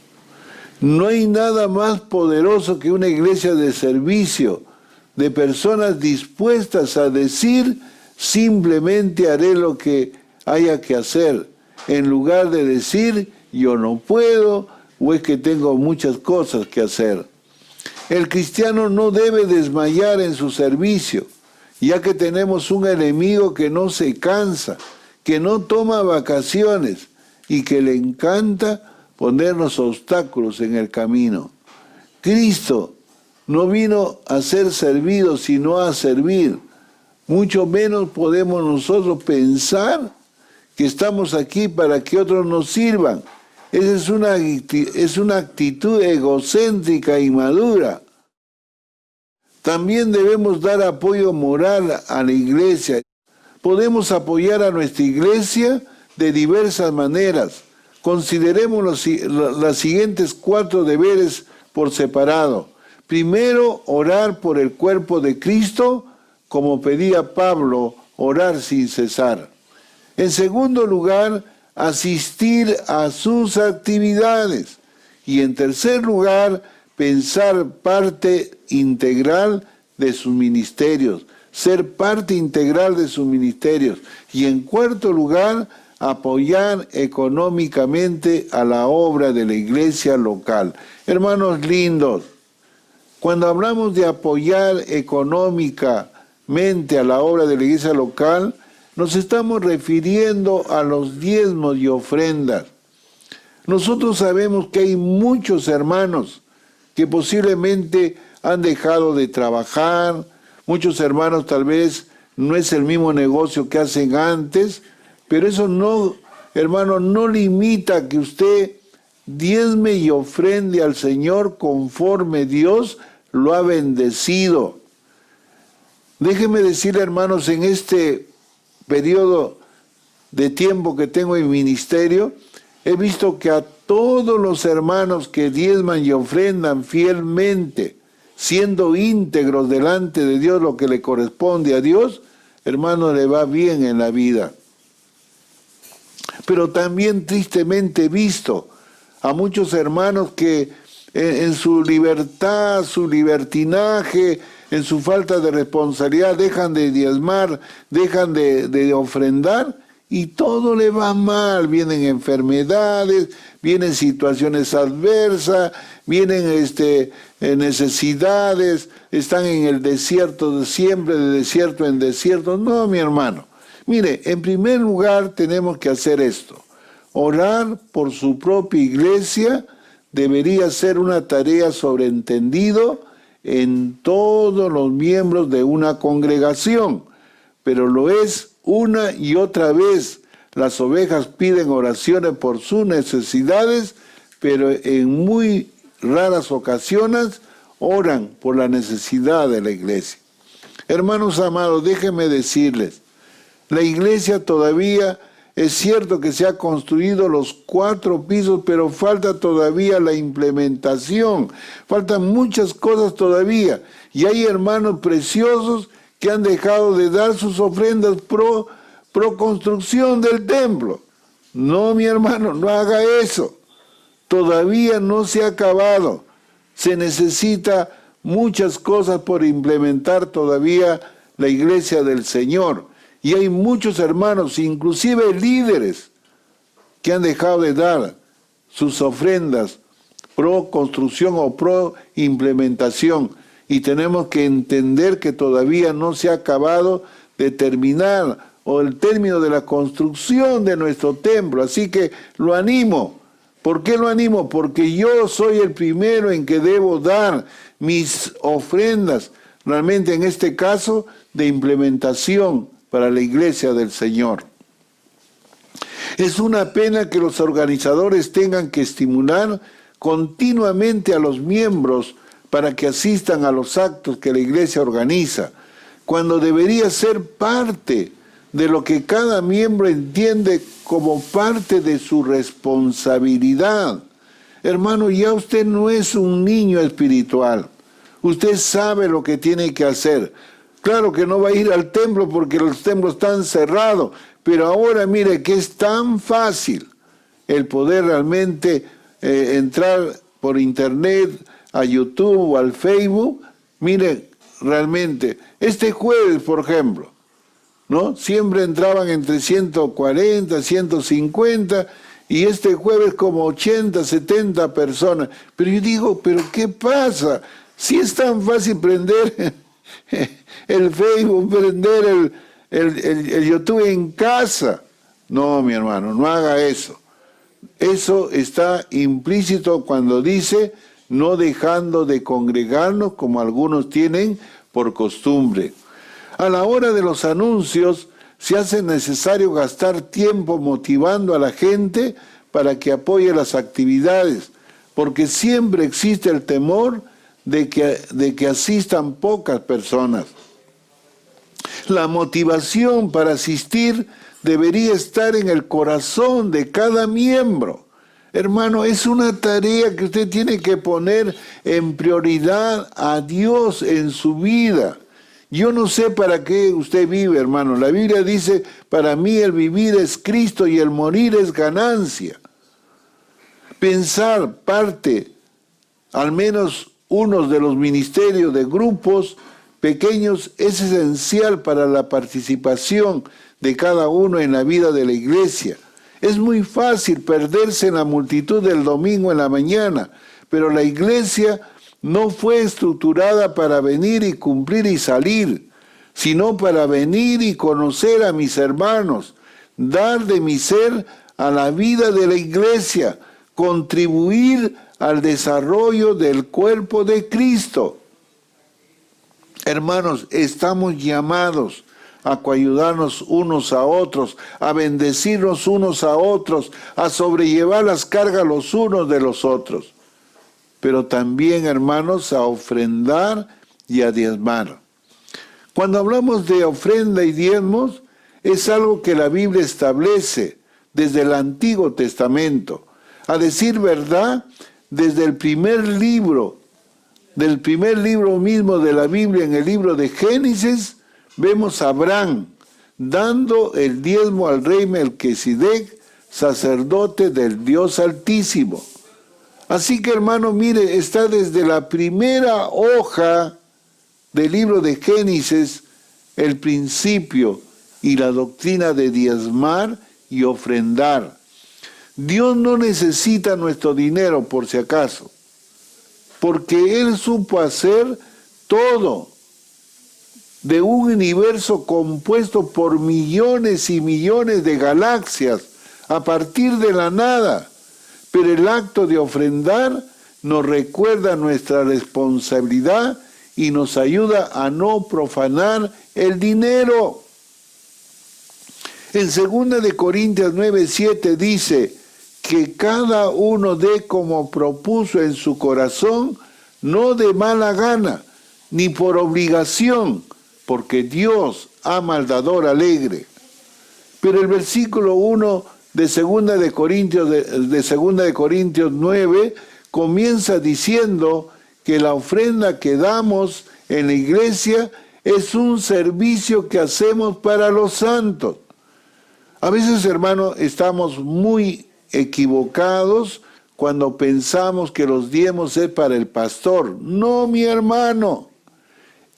No hay nada más poderoso que una iglesia de servicio, de personas dispuestas a decir, simplemente haré lo que haya que hacer, en lugar de decir, yo no puedo, o es que tengo muchas cosas que hacer. El cristiano no debe desmayar en su servicio, ya que tenemos un enemigo que no se cansa, que no toma vacaciones y que le encanta ponernos obstáculos en el camino. Cristo no vino a ser servido, sino a servir. Mucho menos podemos nosotros pensar que estamos aquí para que otros nos sirvan. Esa es una actitud egocéntrica e inmadura. También debemos dar apoyo moral a la iglesia. Podemos apoyar a nuestra iglesia de diversas maneras. Consideremos las siguientes 4 deberes por separado. Primero, orar por el cuerpo de Cristo, como pedía Pablo, orar sin cesar. En segundo lugar, asistir a sus actividades. Y en tercer lugar, pensar parte integral de sus ministerios, ser parte integral de sus ministerios. Y en cuarto lugar, apoyar económicamente a la obra de la iglesia local. Hermanos lindos, cuando hablamos de apoyar económicamente a la obra de la iglesia local, nos estamos refiriendo a los diezmos y ofrendas. Nosotros sabemos que hay muchos hermanos que posiblemente han dejado de trabajar, muchos hermanos tal vez no es el mismo negocio que hacen antes, pero eso no, hermano, no limita que usted diezme y ofrende al Señor conforme Dios lo ha bendecido. Déjenme decirle, hermanos, en este periodo de tiempo que tengo en ministerio, he visto que a todos los hermanos que diezman y ofrendan fielmente, siendo íntegros delante de Dios lo que le corresponde a Dios, hermano, le va bien en la vida. Pero también tristemente he visto a muchos hermanos que en su libertad, su libertinaje, en su falta de responsabilidad, dejan de diezmar, dejan de ofrendar y todo le va mal. Vienen enfermedades, vienen situaciones adversas, vienen necesidades, están en el desierto de siempre, de desierto en desierto. No, mi hermano. Mire, en primer lugar tenemos que hacer esto. Orar por su propia iglesia debería ser una tarea sobreentendido en todos los miembros de una congregación, pero lo es una y otra vez. Las ovejas piden oraciones por sus necesidades, pero en muy raras ocasiones oran por la necesidad de la iglesia. Hermanos amados, déjenme decirles, la iglesia todavía, es cierto que se ha construido los 4 pisos, pero falta todavía la implementación. Faltan muchas cosas todavía. Y hay hermanos preciosos que han dejado de dar sus ofrendas pro construcción del templo. No, mi hermano, no haga eso. Todavía no se ha acabado. Se necesita muchas cosas por implementar todavía la iglesia del Señor. Y hay muchos hermanos, inclusive líderes, que han dejado de dar sus ofrendas pro construcción o pro implementación. Y tenemos que entender que todavía no se ha acabado de terminar o el término de la construcción de nuestro templo. Así que lo animo. ¿Por qué lo animo? Porque yo soy el primero en que debo dar mis ofrendas. realmente en este caso de implementación para la Iglesia del Señor. Es una pena que los organizadores tengan que estimular continuamente a los miembros para que asistan a los actos que la Iglesia organiza, cuando debería ser parte de lo que cada miembro entiende como parte de su responsabilidad. Hermano, ya usted no es un niño espiritual. Usted sabe lo que tiene que hacer. Claro que no va a ir al templo porque los templos están cerrados, pero ahora mire que es tan fácil el poder realmente entrar por internet, a YouTube o al Facebook. Mire, realmente, este jueves, por ejemplo, ¿no? Siempre entraban entre 140, 150, y este jueves como 80, 70 personas. Pero yo digo, ¿pero qué pasa? Si es tan fácil prender el Facebook, prender el YouTube en casa. No, mi hermano, no haga eso. Eso está implícito cuando dice no dejando de congregarnos como algunos tienen por costumbre. A la hora de los anuncios se hace necesario gastar tiempo motivando a la gente para que apoye las actividades, porque siempre existe el temor de que asistan pocas personas. La motivación para asistir debería estar en el corazón de cada miembro. Hermano, es una tarea que usted tiene que poner en prioridad a Dios en su vida. Yo no sé para qué usted vive, hermano. La Biblia dice, para mí el vivir es Cristo y el morir es ganancia. Pensar parte, al menos unos de los ministerios de grupos pequeños, es esencial para la participación de cada uno en la vida de la iglesia. Es muy fácil perderse en la multitud del domingo en la mañana, pero la iglesia no fue estructurada para venir y cumplir y salir, sino para venir y conocer a mis hermanos, dar de mi ser a la vida de la iglesia, contribuir al desarrollo del cuerpo de Cristo. Hermanos, estamos llamados a coayudarnos unos a otros, a bendecirnos unos a otros, a sobrellevar las cargas los unos de los otros. Pero también, hermanos, a ofrendar y a diezmar. Cuando hablamos de ofrenda y diezmos, es algo que la Biblia establece desde el Antiguo Testamento. A decir verdad, desde el primer libro mismo de la Biblia, en el libro de Génesis, vemos a Abraham dando el diezmo al rey Melquisedec, sacerdote del Dios Altísimo. Así que, hermano, mire, está desde la primera hoja del libro de Génesis el principio y la doctrina de diezmar y ofrendar. Dios no necesita nuestro dinero, por si acaso, porque Él supo hacer todo de un universo compuesto por millones y millones de galaxias a partir de la nada. Pero el acto de ofrendar nos recuerda nuestra responsabilidad y nos ayuda a no profanar el dinero. En 2 de Corintios 9:7 dice que cada uno dé como propuso en su corazón, no de mala gana, ni por obligación, porque Dios ama al dador alegre. Pero el versículo 1 de 2 de Corintios 9 comienza diciendo que la ofrenda que damos en la iglesia es un servicio que hacemos para los santos. A veces, hermano, estamos muy equivocados cuando pensamos que los diezmos es para el pastor. No, mi hermano,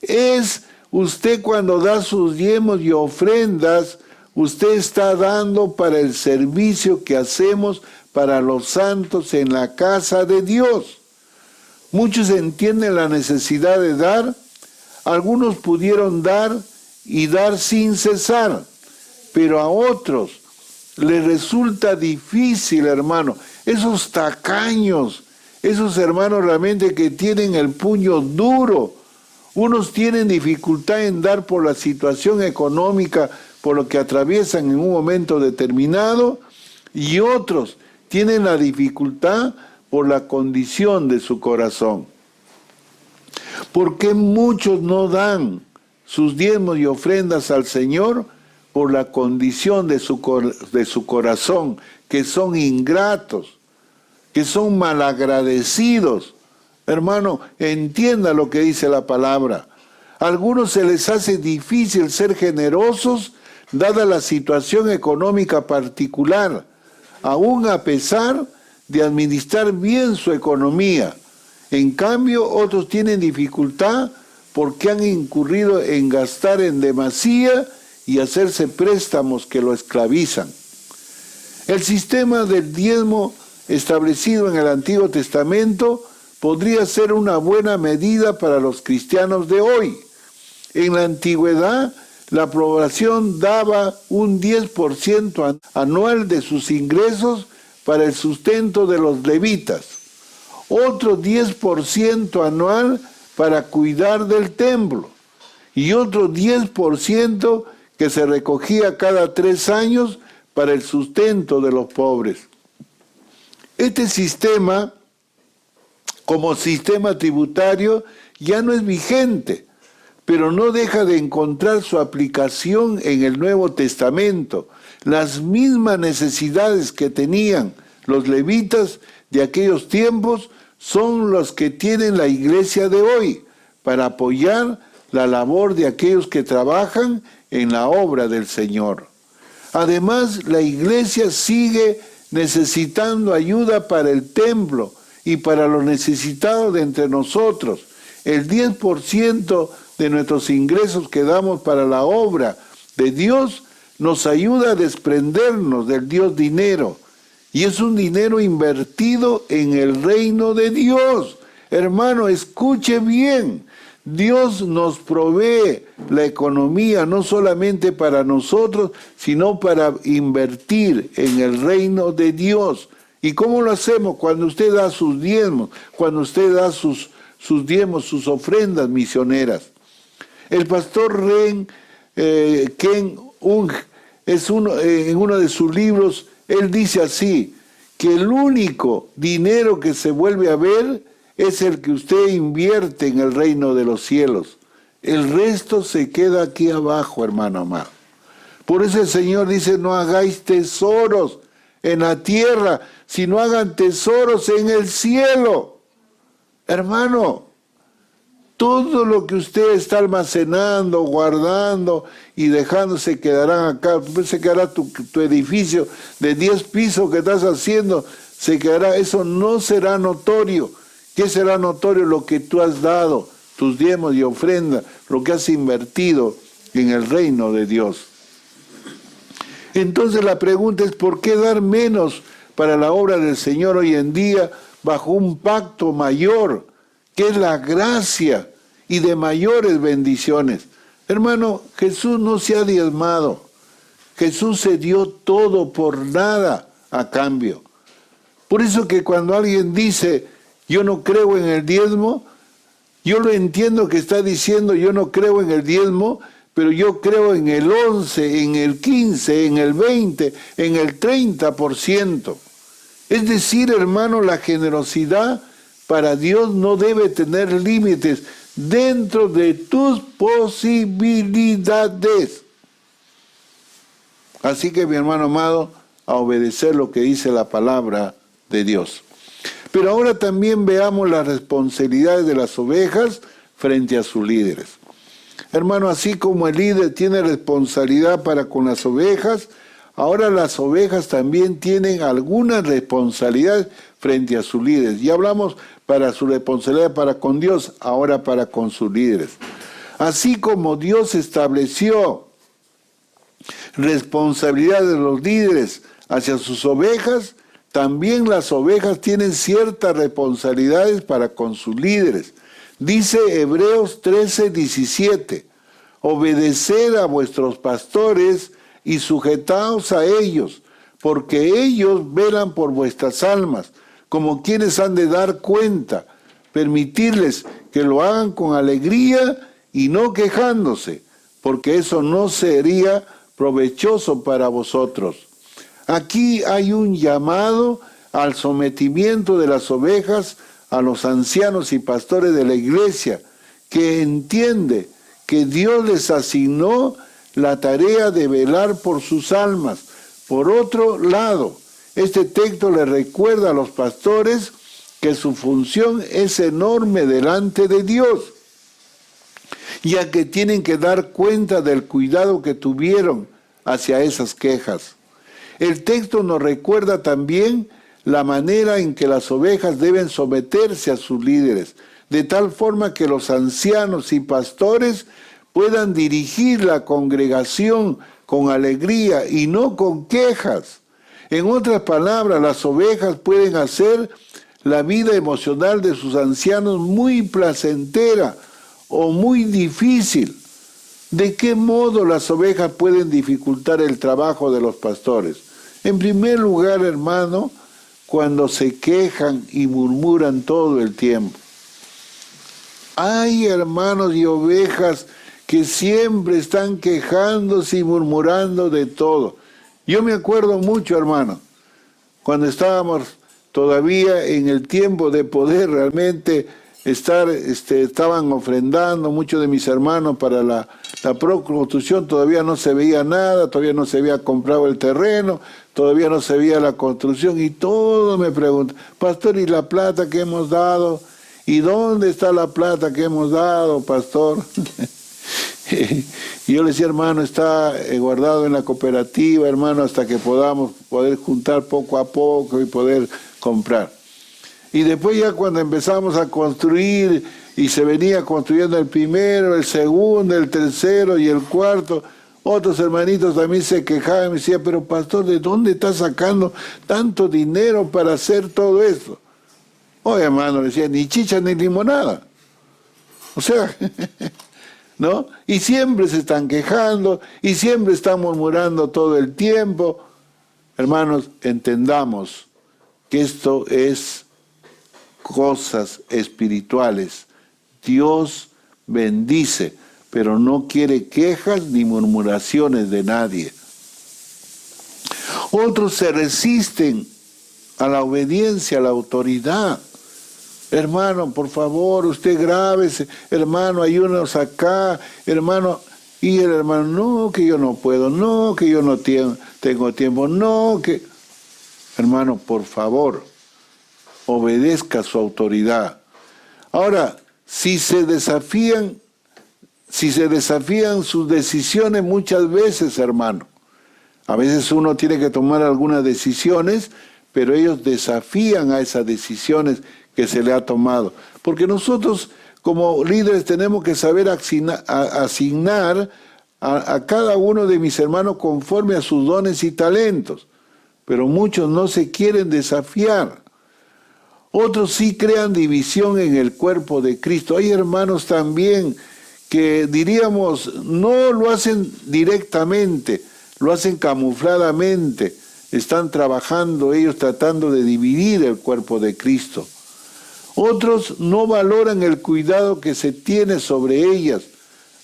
es usted cuando da sus diezmos y ofrendas, usted está dando para el servicio que hacemos para los santos en la casa de Dios. Muchos entienden la necesidad de dar. Algunos pudieron dar y dar sin cesar, pero a otros les resulta difícil, hermano. Esos tacaños, esos hermanos realmente que tienen el puño duro, Unos tienen dificultad en dar por la situación económica por lo que atraviesan en un momento determinado, y otros tienen la dificultad por la condición de su corazón. ¿Por qué muchos no dan sus diezmos y ofrendas al Señor? Por la condición de su corazón, que son ingratos, que son malagradecidos. Hermano, entienda lo que dice la palabra. A algunos se les hace difícil ser generosos dada la situación económica particular, aún a pesar de administrar bien su economía. En cambio, otros tienen dificultad porque han incurrido en gastar en demasía y hacerse préstamos que lo esclavizan. El sistema del diezmo establecido en el Antiguo Testamento podría ser una buena medida para los cristianos de hoy. En la antigüedad, la población daba un 10% anual de sus ingresos para el sustento de los levitas, otro 10% anual para cuidar del templo y otro 10% que se recogía cada 3 años para el sustento de los pobres. Este sistema, como sistema tributario, ya no es vigente, pero no deja de encontrar su aplicación en el Nuevo Testamento. Las mismas necesidades que tenían los levitas de aquellos tiempos son los que tienen la iglesia de hoy para apoyar la labor de aquellos que trabajan en la obra del Señor. Además, la iglesia sigue necesitando ayuda para el templo y para los necesitados de entre nosotros. El 10% de nuestros ingresos que damos para la obra de Dios nos ayuda a desprendernos del Dios dinero. Y es un dinero invertido en el reino de Dios. Hermano, escuche bien. Dios nos provee la economía no solamente para nosotros, sino para invertir en el reino de Dios. ¿Y cómo lo hacemos? Cuando usted da sus diezmos, cuando usted da sus diezmos, sus ofrendas misioneras. El pastor Ken Ung, en uno de sus libros, él dice así, que el único dinero que se vuelve a ver es el que usted invierte en el reino de los cielos. El resto se queda aquí abajo, hermano amado. Por eso el Señor dice, no hagáis tesoros en la tierra, sino hagan tesoros en el cielo. Hermano, todo lo que usted está almacenando, guardando y dejando se quedarán acá. Se quedará tu edificio de 10 pisos que estás haciendo, se quedará. Eso no será notorio. ¿Qué será notorio? Lo que tú has dado, tus diezmos y ofrendas, lo que has invertido en el reino de Dios. Entonces la pregunta es, ¿por qué dar menos para la obra del Señor hoy en día bajo un pacto mayor, que es la gracia y de mayores bendiciones? Hermano, Jesús no se ha diezmado. Jesús se dio todo por nada a cambio. Por eso que cuando alguien dice, yo no creo en el diezmo, yo lo entiendo que está diciendo, yo no creo en el diezmo, pero yo creo en el 11, en el 15, en el 20, en el 30%. Es decir, hermano, la generosidad para Dios no debe tener límites dentro de tus posibilidades. Así que, mi hermano amado, a obedecer lo que dice la palabra de Dios. Pero ahora también veamos las responsabilidades de las ovejas frente a sus líderes. Hermano, así como el líder tiene responsabilidad para con las ovejas, ahora las ovejas también tienen algunas responsabilidades frente a sus líderes. Ya hablamos para su responsabilidad para con Dios, ahora para con sus líderes. Así como Dios estableció responsabilidad de los líderes hacia sus ovejas, también las ovejas tienen ciertas responsabilidades para con sus líderes. Dice Hebreos 13:17, obedeced a vuestros pastores y sujetaos a ellos, porque ellos velan por vuestras almas, como quienes han de dar cuenta. Permitirles que lo hagan con alegría y no quejándose, porque eso no sería provechoso para vosotros. Aquí hay un llamado al sometimiento de las ovejas a los ancianos y pastores de la iglesia, que entiende que Dios les asignó la tarea de velar por sus almas. Por otro lado, este texto le recuerda a los pastores que su función es enorme delante de Dios, ya que tienen que dar cuenta del cuidado que tuvieron hacia esas quejas. El texto nos recuerda también la manera en que las ovejas deben someterse a sus líderes, de tal forma que los ancianos y pastores puedan dirigir la congregación con alegría y no con quejas. En otras palabras, las ovejas pueden hacer la vida emocional de sus ancianos muy placentera o muy difícil. ¿De qué modo las ovejas pueden dificultar el trabajo de los pastores? En primer lugar, hermano, cuando se quejan y murmuran todo el tiempo. Hay hermanos y ovejas que siempre están quejándose y murmurando de todo. Yo me acuerdo mucho, hermano, cuando estábamos todavía en el tiempo de poder realmente estar, estaban ofrendando muchos de mis hermanos para la construcción, todavía no se veía nada, todavía no se había comprado el terreno, todavía no se veía la construcción, y todo me preguntan, pastor, ¿y la plata que hemos dado? ¿Y dónde está la plata que hemos dado, pastor? Y yo le decía, hermano, está guardado en la cooperativa, hermano, hasta que podamos poder juntar poco a poco y poder comprar. Y después ya cuando empezamos a construir y se venía construyendo el primero, el segundo, el tercero y el cuarto, otros hermanitos también se quejaban y me decían, pero pastor, ¿de dónde está sacando tanto dinero para hacer todo esto? Oye, hermano, le decía, ni chicha ni limonada. O sea, ¿no? Y siempre se están quejando y siempre están murmurando todo el tiempo. Hermanos, entendamos que esto es cosas espirituales. Dios bendice, pero no quiere quejas ni murmuraciones de nadie. Otros se resisten a la obediencia, a la autoridad. Hermano, por favor, usted grábese, hermano, ayúdanos acá, hermano. Y el hermano, no, que yo no puedo, no, que yo no tengo tiempo, no, que... Hermano, por favor, obedezca a su autoridad. Ahora, si se desafían sus decisiones muchas veces, hermano, a veces uno tiene que tomar algunas decisiones, pero ellos desafían a esas decisiones que se le ha tomado. Porque nosotros como líderes tenemos que saber asignar a cada uno de mis hermanos conforme a sus dones y talentos. Pero muchos no se quieren desafiar. Otros sí crean división en el cuerpo de Cristo. Hay hermanos también que diríamos no lo hacen directamente, lo hacen camufladamente. Están trabajando ellos tratando de dividir el cuerpo de Cristo. Otros no valoran el cuidado que se tiene sobre ellas.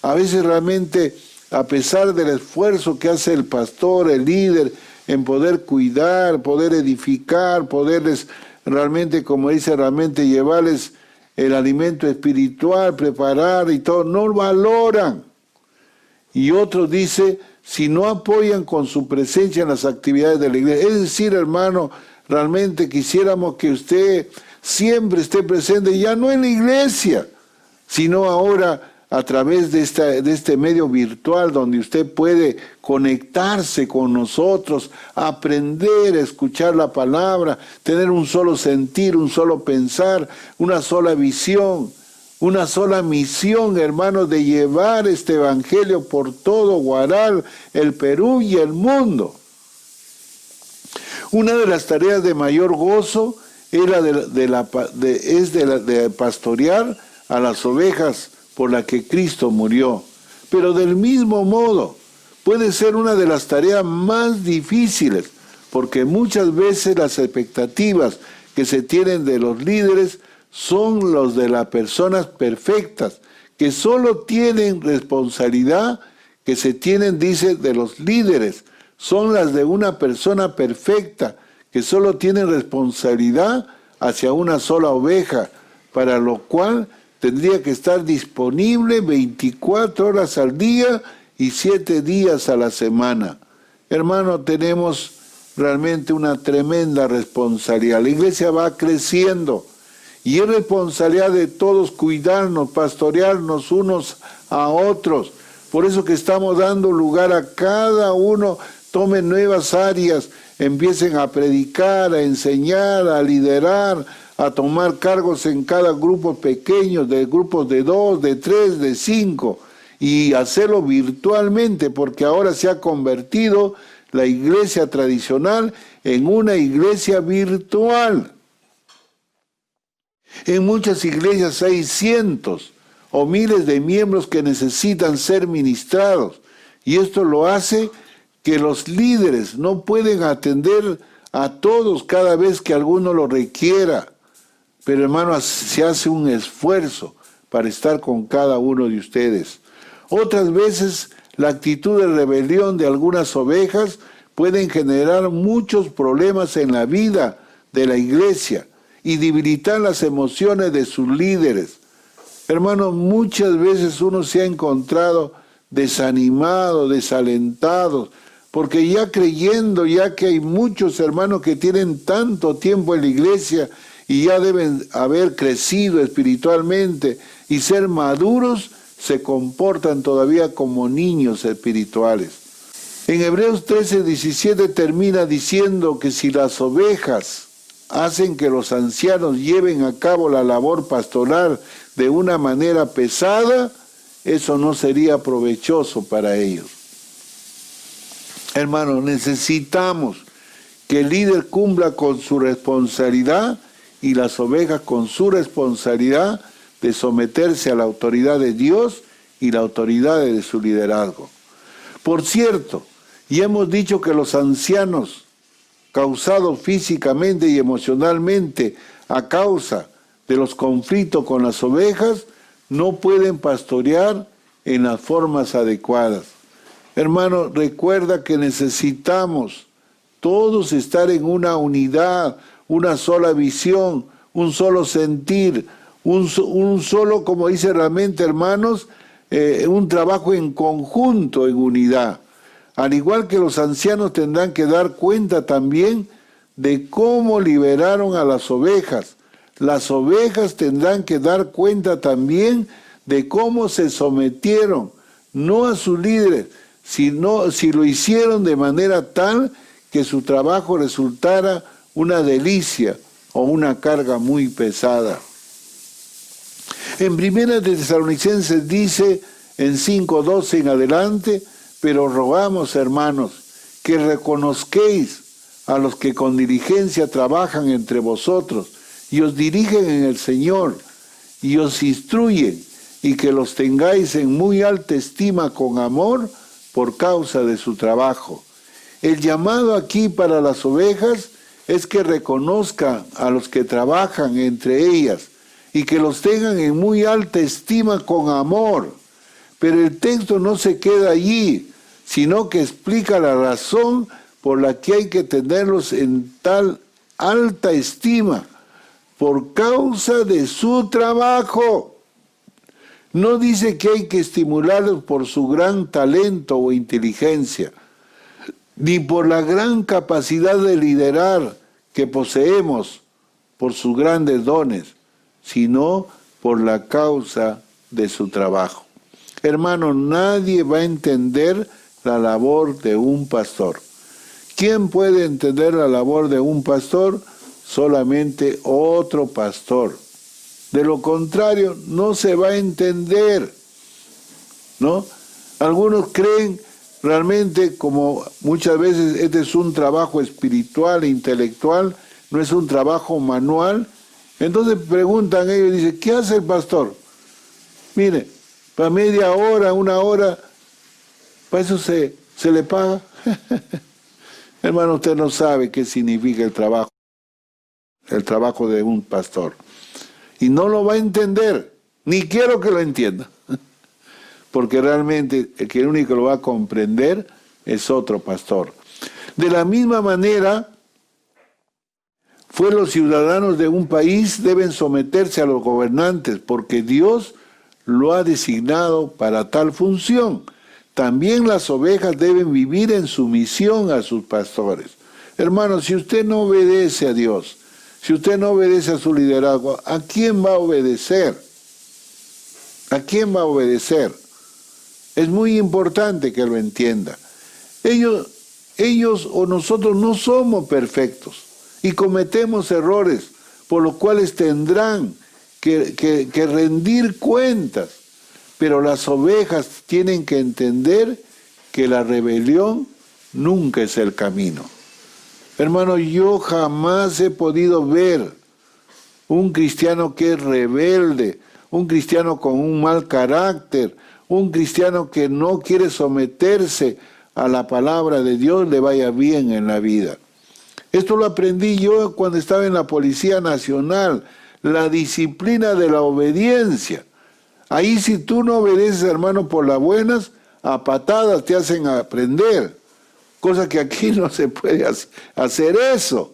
A veces realmente, a pesar del esfuerzo que hace el pastor, el líder, en poder cuidar, poder edificar, poderles realmente, como dice, realmente llevarles el alimento espiritual, preparar y todo, no valoran. Y otros dice, si no apoyan con su presencia en las actividades de la iglesia. Es decir, hermano, realmente quisiéramos que usted siempre esté presente, ya no en la iglesia, sino ahora a través de este medio virtual donde usted puede conectarse con nosotros, aprender a escuchar la palabra, tener un solo sentir, un solo pensar, una sola visión, una sola misión, hermanos, de llevar este evangelio por todo Guaral, el Perú y el mundo. Una de las tareas de mayor gozo es la de pastorear a las ovejas por la que Cristo murió. Pero del mismo modo, puede ser una de las tareas más difíciles, porque muchas veces las expectativas que se tienen de los líderes son los de las personas perfectas, que solo tienen responsabilidad, que se tienen, dice, de los líderes. Son las de una persona perfecta, que solo tienen responsabilidad hacia una sola oveja, para lo cual tendría que estar disponible 24 horas al día y 7 días a la semana. Hermano, tenemos realmente una tremenda responsabilidad. La iglesia va creciendo y es responsabilidad de todos cuidarnos, pastorearnos unos a otros. Por eso que estamos dando lugar a cada uno, tomen nuevas áreas, empiecen a predicar, a enseñar, a liderar, a tomar cargos en cada grupo pequeño, de grupos de 2, de 3, de 5, y hacerlo virtualmente, porque ahora se ha convertido la iglesia tradicional en una iglesia virtual. En muchas iglesias hay cientos o miles de miembros que necesitan ser ministrados, y esto lo hace que los líderes no pueden atender a todos cada vez que alguno lo requiera. Pero hermano, se hace un esfuerzo para estar con cada uno de ustedes. Otras veces la actitud de rebelión de algunas ovejas pueden generar muchos problemas en la vida de la iglesia y debilitar las emociones de sus líderes. Hermano, muchas veces uno se ha encontrado desanimado, desalentado, porque ya creyendo, ya que hay muchos hermanos que tienen tanto tiempo en la iglesia y ya deben haber crecido espiritualmente y ser maduros, se comportan todavía como niños espirituales. En Hebreos 13:17 termina diciendo que si las ovejas hacen que los ancianos lleven a cabo la labor pastoral de una manera pesada, eso no sería provechoso para ellos. Hermanos, necesitamos que el líder cumpla con su responsabilidad y las ovejas con su responsabilidad de someterse a la autoridad de Dios y la autoridad de su liderazgo. Por cierto, ya hemos dicho que los ancianos, causados físicamente y emocionalmente a causa de los conflictos con las ovejas, no pueden pastorear en las formas adecuadas. Hermano, recuerda que necesitamos todos estar en una unidad, una sola visión, un solo sentir, un solo, como dice realmente, hermanos, un trabajo en conjunto, en unidad. Al igual que los ancianos tendrán que dar cuenta también de cómo liberaron a las ovejas. Las ovejas tendrán que dar cuenta también de cómo se sometieron, no a sus líderes, sino si lo hicieron de manera tal que su trabajo resultara una delicia o una carga muy pesada. En 1 Tesalonicenses dice en 5:12 en adelante: pero rogamos, hermanos, que reconozcáis a los que con diligencia trabajan entre vosotros y os dirigen en el Señor y os instruyen, y que los tengáis en muy alta estima con amor por causa de su trabajo. El llamado aquí para las ovejas es que reconozcan a los que trabajan entre ellas y que los tengan en muy alta estima con amor. Pero el texto no se queda allí, sino que explica la razón por la que hay que tenerlos en tal alta estima, por causa de su trabajo. No dice que hay que estimularlos por su gran talento o inteligencia, ni por la gran capacidad de liderar que poseemos por sus grandes dones, sino por la causa de su trabajo. Hermano, nadie va a entender la labor de un pastor. ¿Quién puede entender la labor de un pastor? Solamente otro pastor. De lo contrario, no se va a entender, ¿no? Algunos creen realmente, como muchas veces este es un trabajo espiritual e intelectual, no es un trabajo manual. Entonces preguntan ellos, dicen, ¿qué hace el pastor? Mire, para media hora, una hora, ¿para eso se le paga? Hermano, usted no sabe qué significa el trabajo de un pastor. y no lo va a entender, ni quiero que lo entienda, porque realmente el único que lo va a comprender es otro pastor. De la misma manera, los ciudadanos de un país deben someterse a los gobernantes, porque Dios lo ha designado para tal función. También las ovejas deben vivir en sumisión a sus pastores. Hermanos, si usted no obedece a Dios, si usted no obedece a su liderazgo, ¿a quién va a obedecer? ¿A quién va a obedecer? Es muy importante que lo entienda. Ellos o nosotros no somos perfectos y cometemos errores por los cuales tendrán que rendir cuentas. Pero las ovejas tienen que entender que la rebelión nunca es el camino. Hermano, yo jamás he podido ver un cristiano que es rebelde, un cristiano con un mal carácter, un cristiano que no quiere someterse a la palabra de Dios, le vaya bien en la vida. Esto lo aprendí yo cuando estaba en la Policía Nacional, la disciplina de la obediencia. Ahí si tú no obedeces, hermano, por las buenas, a patadas te hacen aprender. Cosa que aquí no se puede hacer eso.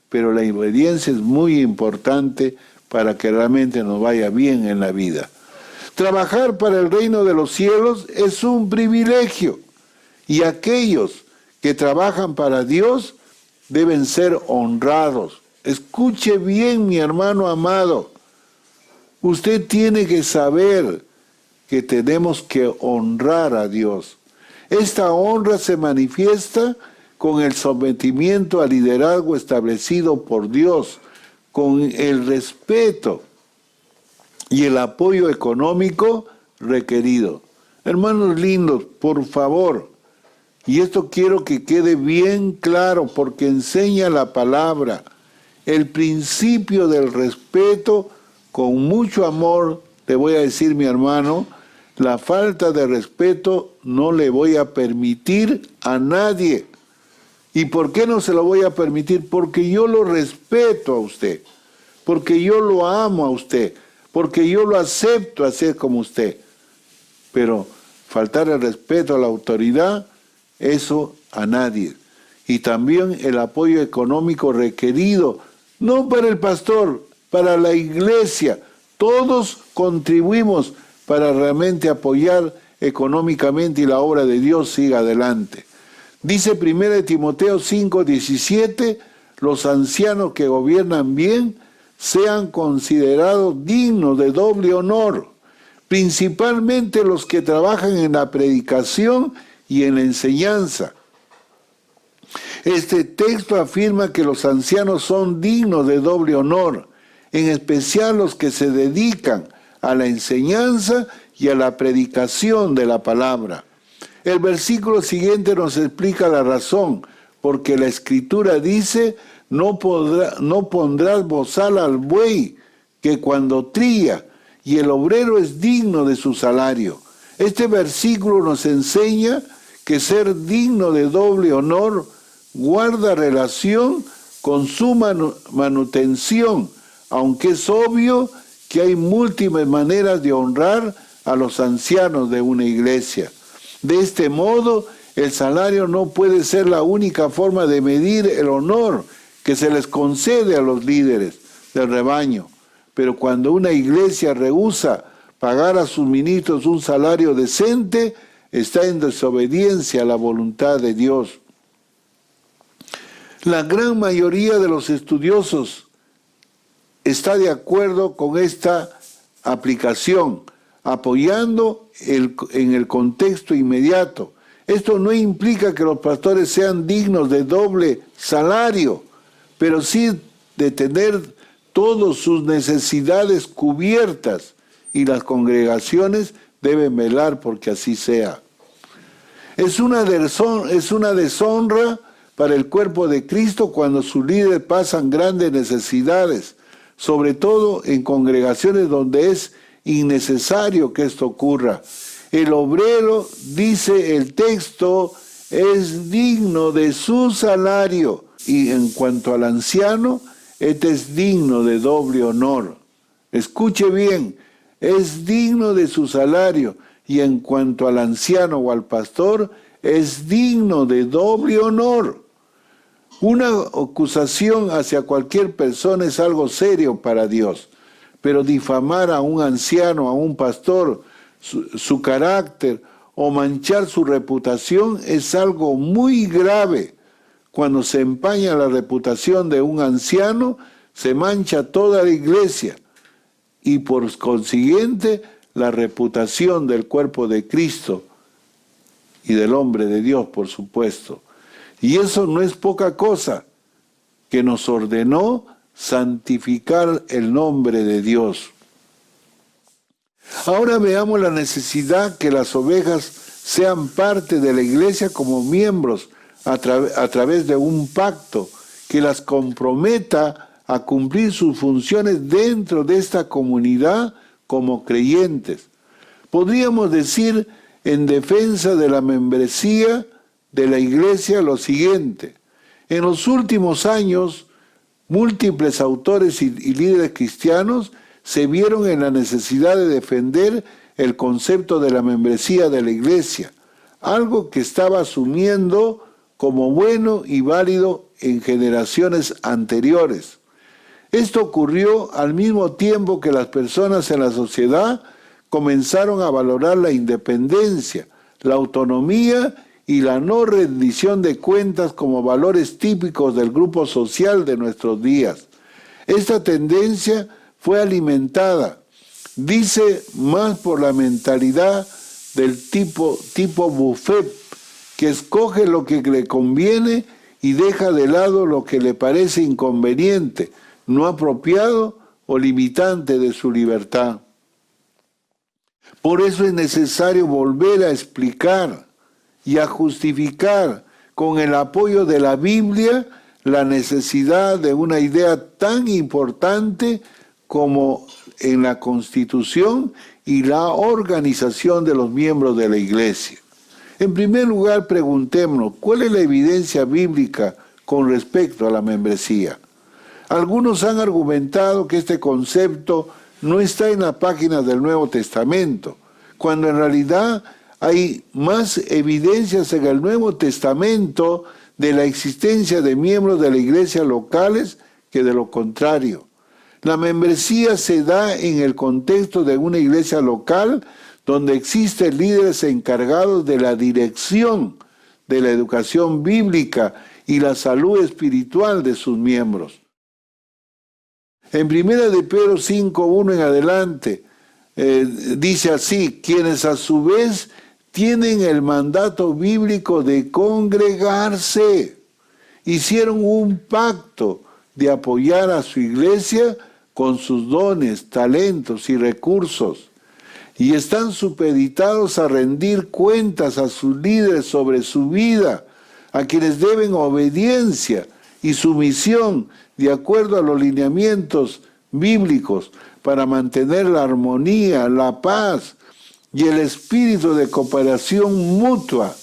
Pero la obediencia es muy importante para que realmente nos vaya bien en la vida. Trabajar para el reino de los cielos es un privilegio. Y aquellos que trabajan para Dios deben ser honrados. Escuche bien, mi hermano amado. Usted tiene que saber que tenemos que honrar a Dios. Esta honra se manifiesta con el sometimiento al liderazgo establecido por Dios, con el respeto y el apoyo económico requerido. Hermanos lindos, por favor, y esto quiero que quede bien claro porque enseña la palabra, el principio del respeto. Con mucho amor te voy a decir, mi hermano, la falta de respeto no le voy a permitir a nadie. ¿Y por qué no se lo voy a permitir? Porque yo lo respeto a usted, porque yo lo amo a usted, porque yo lo acepto así como usted. Pero faltar el respeto a la autoridad, eso a nadie. Y también el apoyo económico requerido, no para el pastor, para la iglesia. Todos contribuimos para realmente apoyar económicamente y la obra de Dios siga adelante. Dice 1 Timoteo 5:17, los ancianos que gobiernan bien sean considerados dignos de doble honor, principalmente los que trabajan en la predicación y en la enseñanza. Este texto afirma que los ancianos son dignos de doble honor, en especial los que se dedican a la enseñanza y a la predicación de la palabra. El versículo siguiente nos explica la razón, porque la Escritura dice, no pondrás bozal al buey que cuando trilla, y el obrero es digno de su salario. Este versículo nos enseña que ser digno de doble honor guarda relación con su manutención, aunque es obvio que hay múltiples maneras de honrar a los ancianos de una iglesia. De este modo, el salario no puede ser la única forma de medir el honor que se les concede a los líderes del rebaño. Pero cuando una iglesia rehúsa pagar a sus ministros un salario decente, está en desobediencia a la voluntad de Dios. La gran mayoría de los estudiosos está de acuerdo con esta aplicación, apoyando en el contexto inmediato. Esto no implica que los pastores sean dignos de doble salario, pero sí de tener todas sus necesidades cubiertas, y las congregaciones deben velar porque así sea. Es una deshonra para el cuerpo de Cristo cuando sus líderes pasan grandes necesidades, sobre todo en congregaciones donde es innecesario que esto ocurra. El obrero, dice el texto, es digno de su salario, y en cuanto al anciano, este es digno de doble honor. Escuche bien, es digno de su salario, y en cuanto al anciano o al pastor, es digno de doble honor. Una acusación hacia cualquier persona es algo serio para Dios, pero difamar a un anciano, a un pastor, su carácter o manchar su reputación es algo muy grave. Cuando se empaña la reputación de un anciano, se mancha toda la iglesia y por consiguiente la reputación del cuerpo de Cristo y del hombre de Dios, por supuesto. Y eso no es poca cosa, que nos ordenó santificar el nombre de Dios. Ahora veamos la necesidad que las ovejas sean parte de la iglesia como miembros a través de un pacto que las comprometa a cumplir sus funciones dentro de esta comunidad como creyentes. Podríamos decir en defensa de la membresía de la iglesia lo siguiente: en los últimos años, múltiples autores y líderes cristianos se vieron en la necesidad de defender el concepto de la membresía de la iglesia, algo que estaba asumiendo como bueno y válido en generaciones anteriores. Esto ocurrió al mismo tiempo que las personas en la sociedad comenzaron a valorar la independencia, la autonomía y la no rendición de cuentas como valores típicos del grupo social de nuestros días. Esta tendencia fue alimentada, dice, más por la mentalidad del tipo buffet, que escoge lo que le conviene y deja de lado lo que le parece inconveniente, no apropiado o limitante de su libertad. Por eso es necesario volver a explicar y a justificar con el apoyo de la Biblia la necesidad de una idea tan importante como en la Constitución y la organización de los miembros de la Iglesia. En primer lugar, preguntémonos, ¿cuál es la evidencia bíblica con respecto a la membresía? Algunos han argumentado que este concepto no está en las páginas del Nuevo Testamento, cuando en realidad hay más evidencias en el Nuevo Testamento de la existencia de miembros de la iglesia locales que de lo contrario. La membresía se da en el contexto de una iglesia local donde existen líderes encargados de la dirección de la educación bíblica y la salud espiritual de sus miembros. En 1 de Pedro 5:1 en adelante, dice así: quienes a su vez tienen el mandato bíblico de congregarse, hicieron un pacto de apoyar a su iglesia con sus dones, talentos y recursos, y están supeditados a rendir cuentas a sus líderes sobre su vida, a quienes deben obediencia y sumisión de acuerdo a los lineamientos bíblicos para mantener la armonía, la paz y el espíritu de cooperación mutua.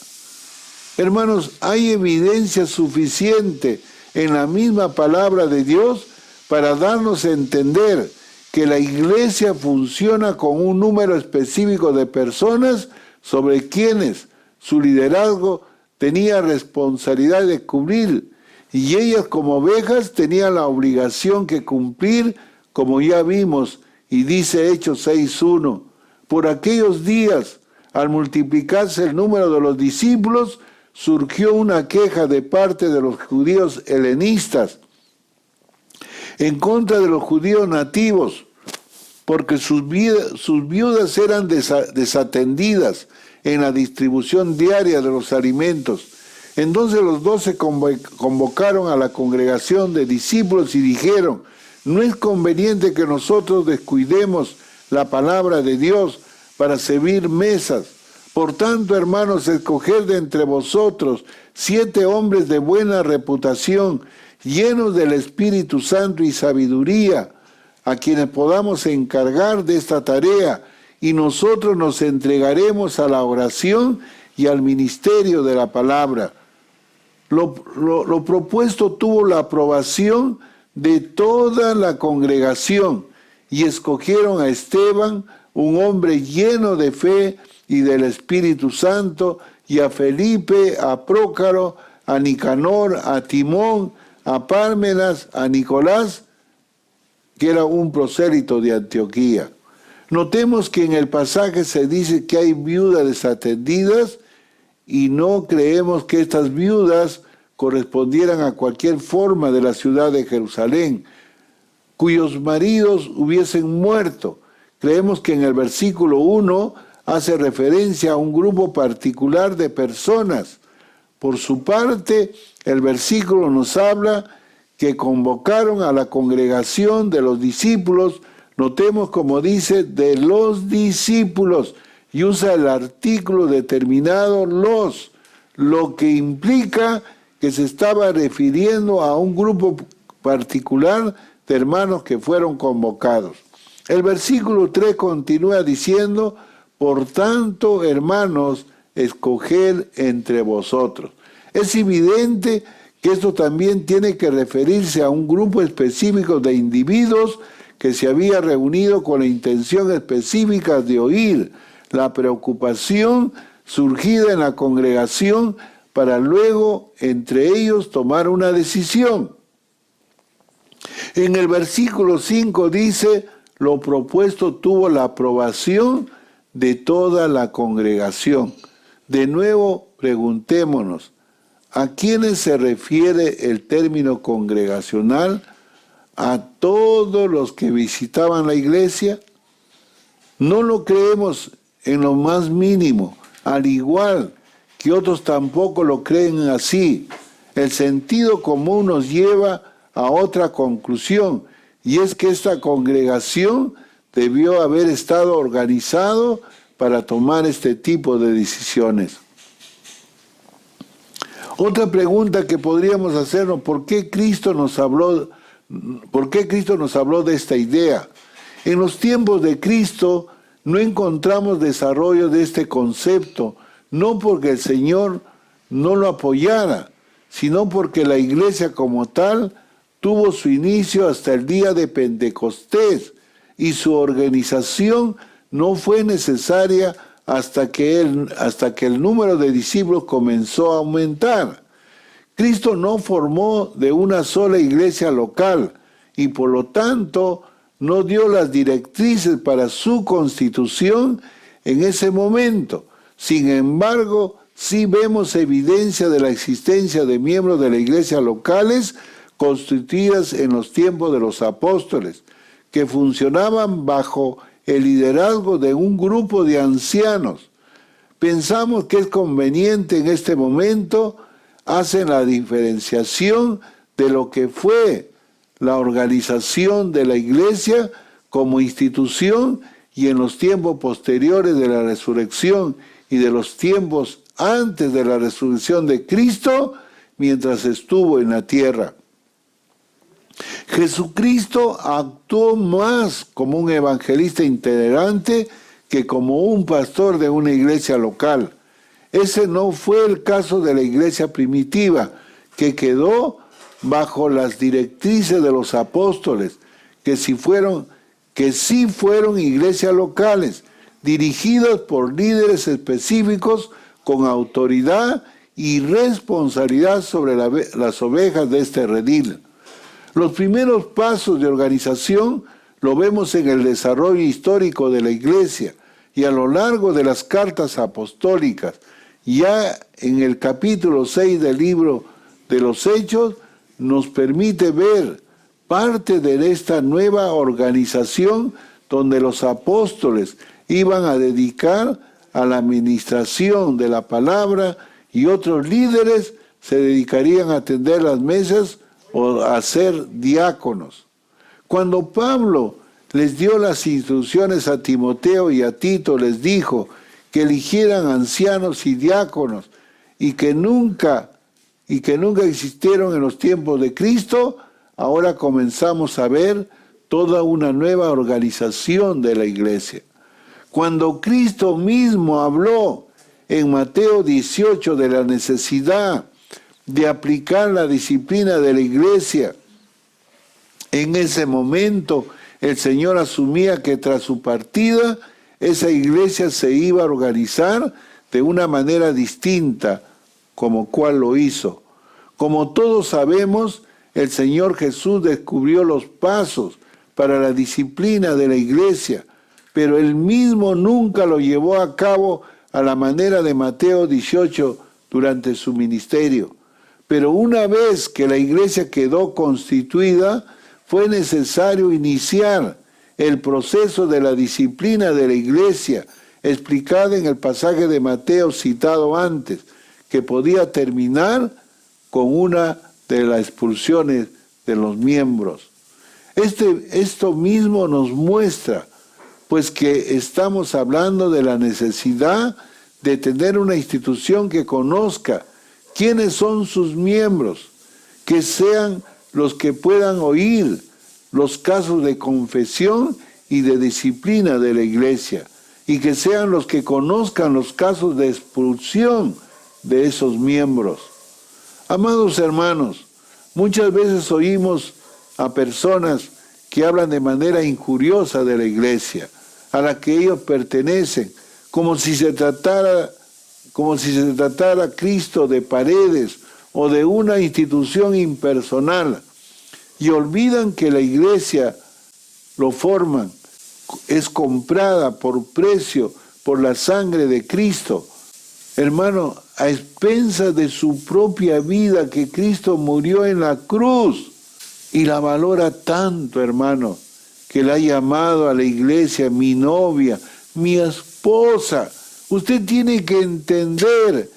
Hermanos, hay evidencia suficiente en la misma palabra de Dios para darnos a entender que la iglesia funciona con un número específico de personas sobre quienes su liderazgo tenía responsabilidad de cubrir, y ellas como ovejas tenían la obligación que cumplir, como ya vimos, y dice Hechos 6:1, por aquellos días, al multiplicarse el número de los discípulos, surgió una queja de parte de los judíos helenistas en contra de los judíos nativos, porque sus viudas eran desatendidas en la distribución diaria de los alimentos. Entonces los 12 convocaron a la congregación de discípulos y dijeron: no es conveniente que nosotros descuidemos la palabra de Dios para servir mesas. Por tanto, hermanos, escoged de entre vosotros 7 hombres de buena reputación, llenos del Espíritu Santo y sabiduría, a quienes podamos encargar de esta tarea, y nosotros nos entregaremos a la oración y al ministerio de la palabra. Lo propuesto tuvo la aprobación de toda la congregación y escogieron a Esteban, un hombre lleno de fe y del Espíritu Santo, y a Felipe, a Prócaro, a Nicanor, a Timón, a Pármenas, a Nicolás, que era un prosélito de Antioquía. Notemos que en el pasaje se dice que hay viudas desatendidas y no creemos que estas viudas correspondieran a cualquier forma de la ciudad de Jerusalén, cuyos maridos hubiesen muerto. Creemos que en el versículo 1 hace referencia a un grupo particular de personas. Por su parte, el versículo nos habla que convocaron a la congregación de los discípulos. Notemos como dice, de los discípulos, y usa el artículo determinado los, lo que implica que se estaba refiriendo a un grupo particular de hermanos que fueron convocados. El versículo 3 continúa diciendo, por tanto, hermanos, escoged entre vosotros. Es evidente que esto también tiene que referirse a un grupo específico de individuos que se había reunido con la intención específica de oír la preocupación surgida en la congregación para luego entre ellos tomar una decisión. En el versículo 5 dice, lo propuesto tuvo la aprobación de toda la congregación. De nuevo, preguntémonos, ¿a quiénes se refiere el término congregacional? ¿A todos los que visitaban la iglesia? No lo creemos en lo más mínimo, al igual que otros tampoco lo creen así. El sentido común nos lleva a otra conclusión, y es que esta congregación debió haber estado organizado para tomar este tipo de decisiones. Otra pregunta que podríamos hacernos, ¿por qué Cristo nos habló de esta idea? En los tiempos de Cristo no encontramos desarrollo de este concepto, no porque el Señor no lo apoyara, sino porque la iglesia como tal tuvo su inicio hasta el día de Pentecostés y su organización no fue necesaria hasta que el número de discípulos comenzó a aumentar. Cristo no formó de una sola iglesia local y por lo tanto no dio las directrices para su constitución en ese momento. Sin embargo, sí vemos evidencia de la existencia de miembros de la iglesia locales constituidas en los tiempos de los apóstoles, que funcionaban bajo el liderazgo de un grupo de ancianos. Pensamos que es conveniente en este momento hacer la diferenciación de lo que fue la organización de la iglesia como institución y en los tiempos posteriores de la resurrección y de los tiempos antes de la resurrección de Cristo mientras estuvo en la tierra. Jesucristo actuó más como un evangelista itinerante que como un pastor de una iglesia local. Ese no fue el caso de la iglesia primitiva, que quedó bajo las directrices de los apóstoles, que sí fueron iglesias locales, dirigidas por líderes específicos con autoridad y responsabilidad sobre las ovejas de este redil. Los primeros pasos de organización lo vemos en el desarrollo histórico de la iglesia y a lo largo de las cartas apostólicas. Ya en el capítulo 6 del libro de los Hechos nos permite ver parte de esta nueva organización donde los apóstoles iban a dedicar a la administración de la palabra y otros líderes se dedicarían a atender las mesas o a ser diáconos. Cuando Pablo les dio las instrucciones a Timoteo y a Tito, les dijo que eligieran ancianos y diáconos y que nunca existieron en los tiempos de Cristo, ahora comenzamos a ver toda una nueva organización de la iglesia. Cuando Cristo mismo habló en Mateo 18 de la necesidad de aplicar la disciplina de la iglesia, en ese momento el Señor asumía que tras su partida, esa iglesia se iba a organizar de una manera distinta, como cual lo hizo. Como todos sabemos, el Señor Jesús descubrió los pasos para la disciplina de la iglesia, pero Él mismo nunca lo llevó a cabo a la manera de Mateo 18 durante su ministerio. Pero una vez que la iglesia quedó constituida, fue necesario iniciar el proceso de la disciplina de la iglesia, explicada en el pasaje de Mateo citado antes, que podía terminar con una de las expulsiones de los miembros. Esto mismo nos muestra, pues que estamos hablando de la necesidad de tener una institución que conozca quiénes son sus miembros, que sean los que puedan oír los casos de confesión y de disciplina de la iglesia, y que sean los que conozcan los casos de expulsión de esos miembros. Amados hermanos, muchas veces oímos a personas que hablan de manera injuriosa de la iglesia, a la que ellos pertenecen, como si se tratara Cristo de paredes o de una institución impersonal, y olvidan que la iglesia lo forman, es comprada por precio, por la sangre de Cristo. Hermano, a expensas de su propia vida, que Cristo murió en la cruz, y la valora tanto, hermano, que la ha llamado a la iglesia mi novia, mi esposa. Usted tiene que entender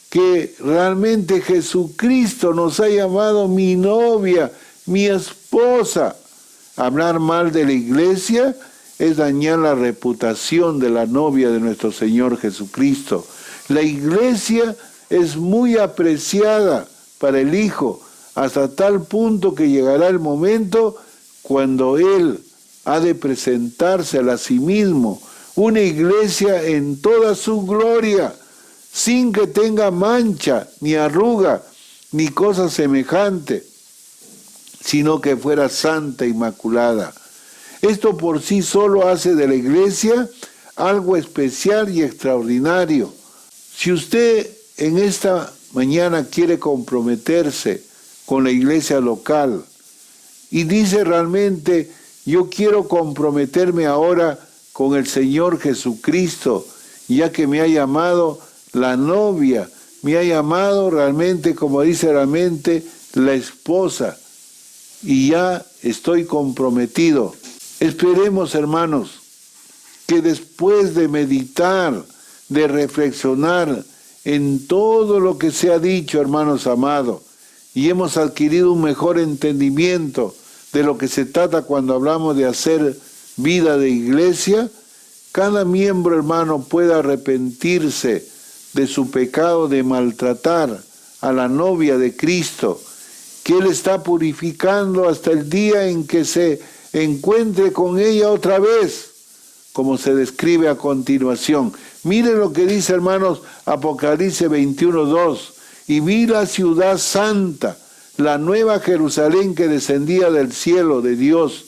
que realmente Jesucristo nos ha llamado mi novia, mi esposa. Hablar mal de la iglesia es dañar la reputación de la novia de nuestro Señor Jesucristo. La iglesia es muy apreciada para el Hijo, hasta tal punto que llegará el momento cuando Él ha de presentarse a sí mismo, una iglesia en toda su gloria, sin que tenga mancha, ni arruga, ni cosa semejante, sino que fuera santa e inmaculada. Esto por sí solo hace de la iglesia algo especial y extraordinario. Si usted en esta mañana quiere comprometerse con la iglesia local y dice realmente, yo quiero comprometerme ahora con el Señor Jesucristo, ya que me ha llamado la novia, me ha llamado realmente, como dice realmente, la esposa, y ya estoy comprometido. Esperemos, hermanos, que después de meditar, de reflexionar en todo lo que se ha dicho, hermanos amados, y hemos adquirido un mejor entendimiento de lo que se trata cuando hablamos de hacer vida de iglesia, cada miembro, hermano, pueda arrepentirse de su pecado de maltratar a la novia de Cristo, que Él está purificando hasta el día en que se encuentre con ella otra vez, como se describe a continuación. Miren lo que dice, hermanos, Apocalipsis 21:2. Y vi la ciudad santa, la nueva Jerusalén que descendía del cielo de Dios,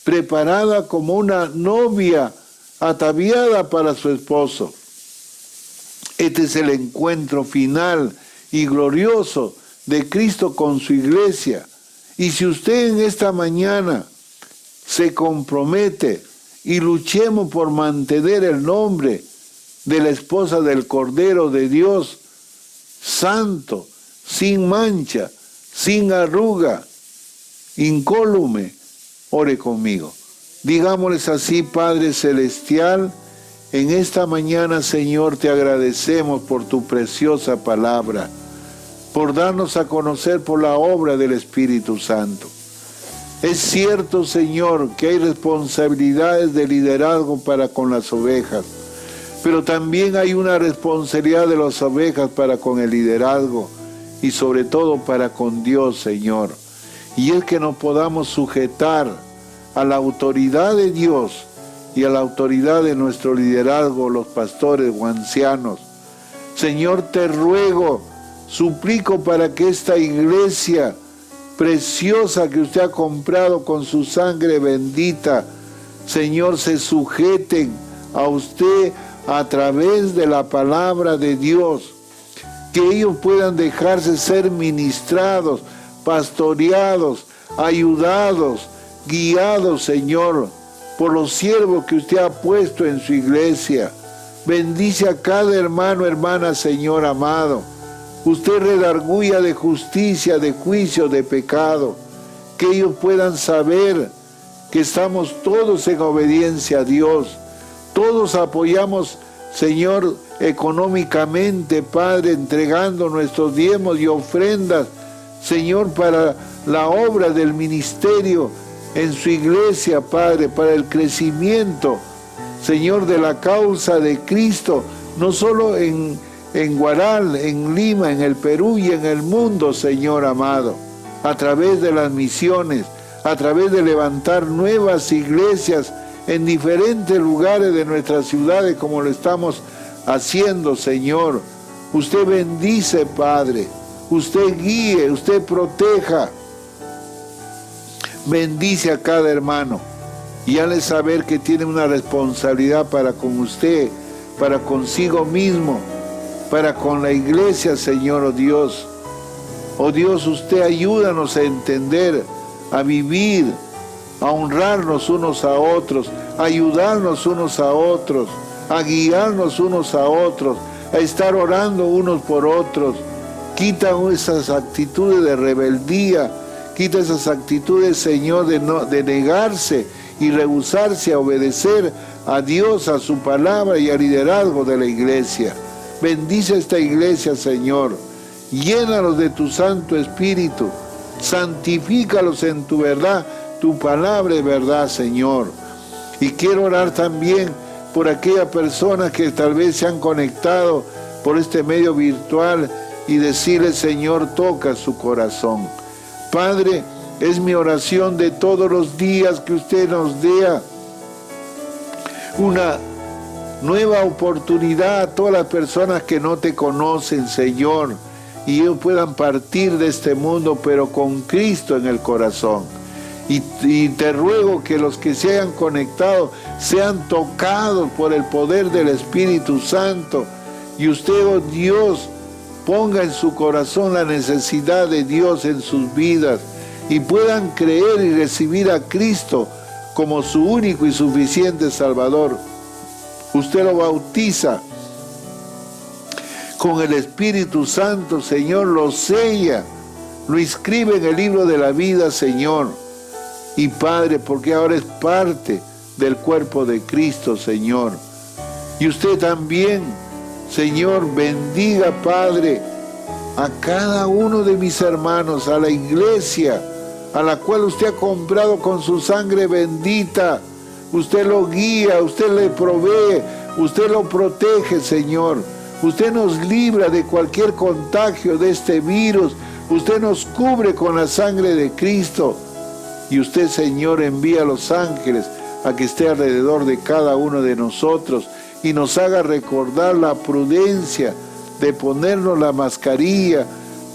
preparada como una novia ataviada para su esposo. Este es el encuentro final y glorioso de Cristo con su iglesia. Y si usted en esta mañana se compromete y luchemos por mantener el nombre de la esposa del Cordero de Dios, santo, sin mancha, sin arruga, incólume, ore conmigo. Digámosles así: Padre Celestial, en esta mañana, Señor, te agradecemos por tu preciosa palabra, por darnos a conocer por la obra del Espíritu Santo. Es cierto, Señor, que hay responsabilidades de liderazgo para con las ovejas, pero también hay una responsabilidad de las ovejas para con el liderazgo y sobre todo para con Dios, Señor. Y es que nos podamos sujetar a la autoridad de Dios y a la autoridad de nuestro liderazgo, los pastores o ancianos. Señor, te ruego, suplico para que esta iglesia preciosa que usted ha comprado con su sangre bendita, Señor, se sujeten a usted a través de la palabra de Dios. Que ellos puedan dejarse ser ministrados, pastoreados, ayudados, guiados, Señor, por los siervos que usted ha puesto en su iglesia. Bendice a cada hermano, hermana, Señor amado. Usted redarguya de justicia, de juicio, de pecado. Que ellos puedan saber que estamos todos en obediencia a Dios. Todos apoyamos, Señor, económicamente, Padre, entregando nuestros diezmos y ofrendas, Señor, para la obra del ministerio en su iglesia, Padre, para el crecimiento, Señor, de la causa de Cristo, no solo en Guaral, en Lima, en el Perú y en el mundo, Señor amado, a través de las misiones, a través de levantar nuevas iglesias en diferentes lugares de nuestras ciudades, como lo estamos haciendo, Señor. Usted bendice, Padre. Usted guíe, usted proteja. Bendice a cada hermano. Y hazle saber que tiene una responsabilidad para con usted, para consigo mismo, para con la iglesia, Señor, oh Dios. Oh Dios, usted ayúdanos a entender, a vivir, a honrarnos unos a otros, a ayudarnos unos a otros, a guiarnos unos a otros, a estar orando unos por otros. Quita esas actitudes de rebeldía, quita esas actitudes, Señor, de negarse y rehusarse a obedecer a Dios, a su palabra y al liderazgo de la iglesia. Bendice esta iglesia, Señor. Llénalos de tu Santo Espíritu. Santifícalos en tu verdad. Tu palabra es verdad, Señor. Y quiero orar también por aquellas personas que tal vez se han conectado por este medio virtual y decirle, Señor, toca su corazón. Padre, es mi oración de todos los días que usted nos dé una nueva oportunidad a todas las personas que no te conocen, Señor, y ellos puedan partir de este mundo, pero con Cristo en el corazón. Y te ruego que los que se hayan conectado sean tocados por el poder del Espíritu Santo. Y usted, oh Dios, ponga en su corazón la necesidad de Dios en sus vidas y puedan creer y recibir a Cristo como su único y suficiente Salvador. Usted lo bautiza con el Espíritu Santo, Señor, lo sella, lo inscribe en el libro de la vida, Señor. Y Padre, porque ahora es parte del cuerpo de Cristo, Señor. Y usted también, Señor, bendiga, Padre, a cada uno de mis hermanos, a la iglesia, a la cual usted ha comprado con su sangre bendita. Usted lo guía, usted le provee, usted lo protege, Señor. Usted nos libra de cualquier contagio de este virus. Usted nos cubre con la sangre de Cristo. Y usted, Señor, envía a los ángeles a que esté alrededor de cada uno de nosotros y nos haga recordar la prudencia de ponernos la mascarilla,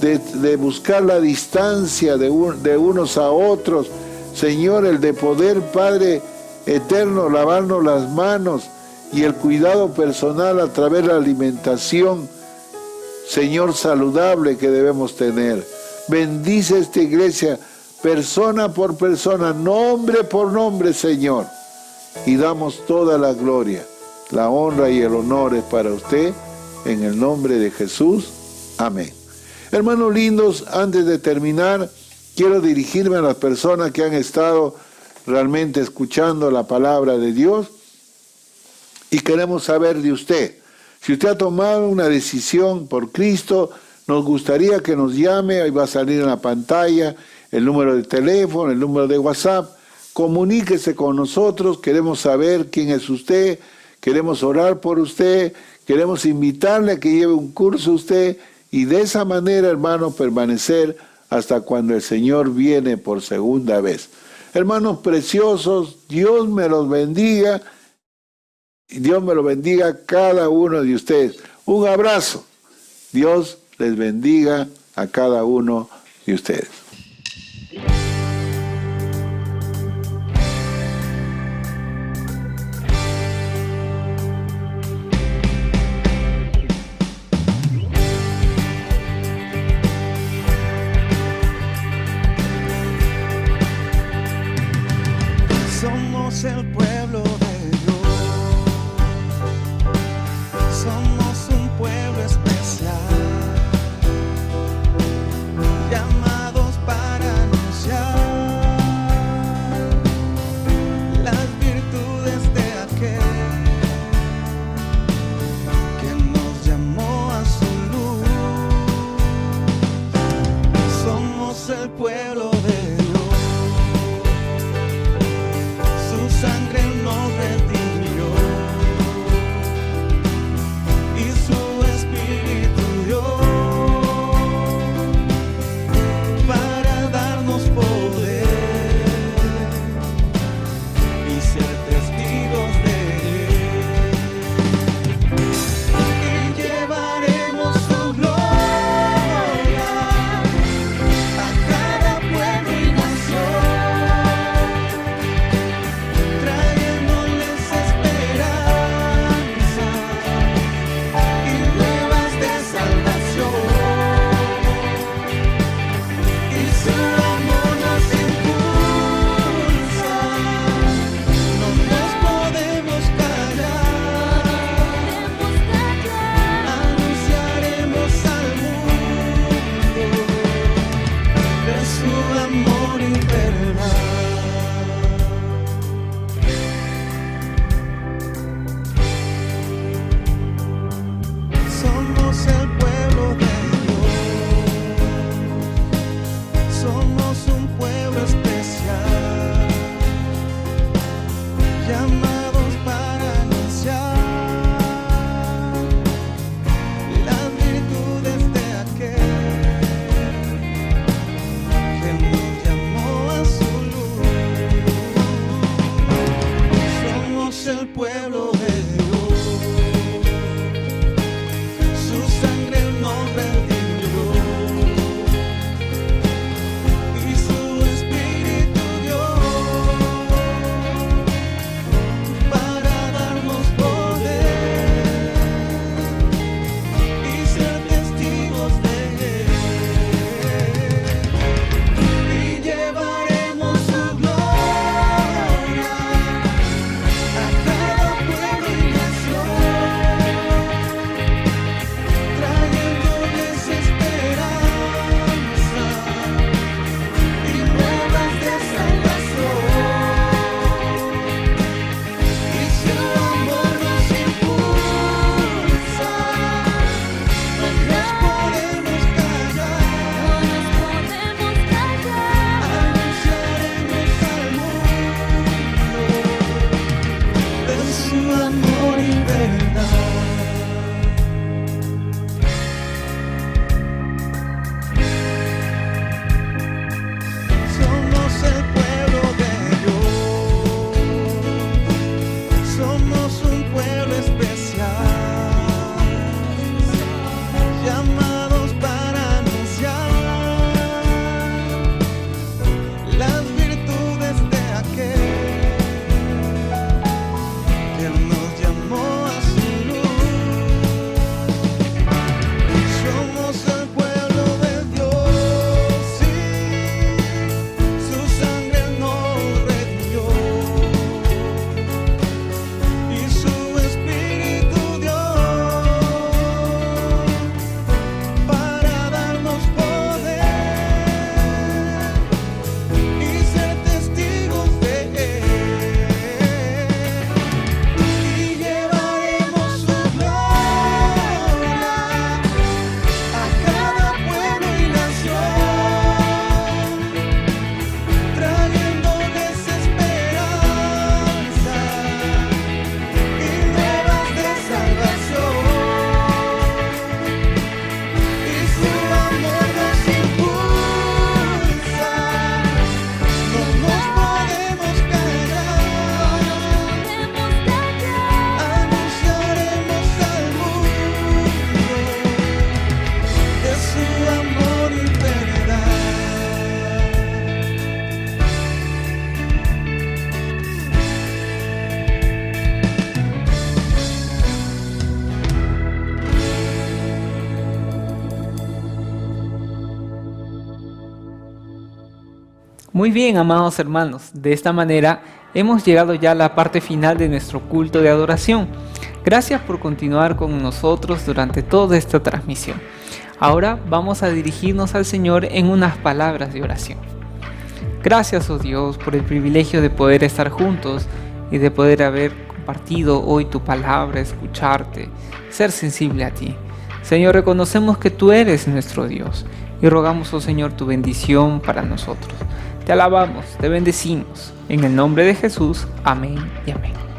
de buscar la distancia de unos a otros. Señor, el de poder, Padre eterno, lavarnos las manos y el cuidado personal a través de la alimentación, Señor, saludable que debemos tener. Bendice esta iglesia, persona por persona, nombre por nombre, Señor. Y damos toda la gloria, la honra y el honor es para usted, en el nombre de Jesús. Amén. Hermanos lindos, antes de terminar, quiero dirigirme a las personas que han estado realmente escuchando la palabra de Dios y queremos saber de usted. Si usted ha tomado una decisión por Cristo, nos gustaría que nos llame, ahí va a salir en la pantalla el número de teléfono, el número de WhatsApp. Comuníquese con nosotros, queremos saber quién es usted, queremos orar por usted, queremos invitarle a que lleve un curso usted y de esa manera, hermano, permanecer hasta cuando el Señor viene por segunda vez. Hermanos preciosos, Dios me los bendiga y Dios me lo bendiga a cada uno de ustedes. Un abrazo. Dios les bendiga a cada uno de ustedes. Somos el pueblo de Dios. Somos un pueblo especial, llamados para anunciar las virtudes de aquel que nos llamó a su luz. Somos el pueblo de Dios. Su sangre Muy bien, amados hermanos, de esta manera hemos llegado ya a la parte final de nuestro culto de adoración. Gracias por continuar con nosotros durante toda esta transmisión. Ahora vamos a dirigirnos al Señor en unas palabras de oración. Gracias, oh Dios, por el privilegio de poder estar juntos y de poder haber compartido hoy tu palabra, escucharte, ser sensible a ti. Señor, reconocemos que tú eres nuestro Dios y rogamos, oh Señor, tu bendición para nosotros. Te alabamos, te bendecimos. En el nombre de Jesús, amén y amén.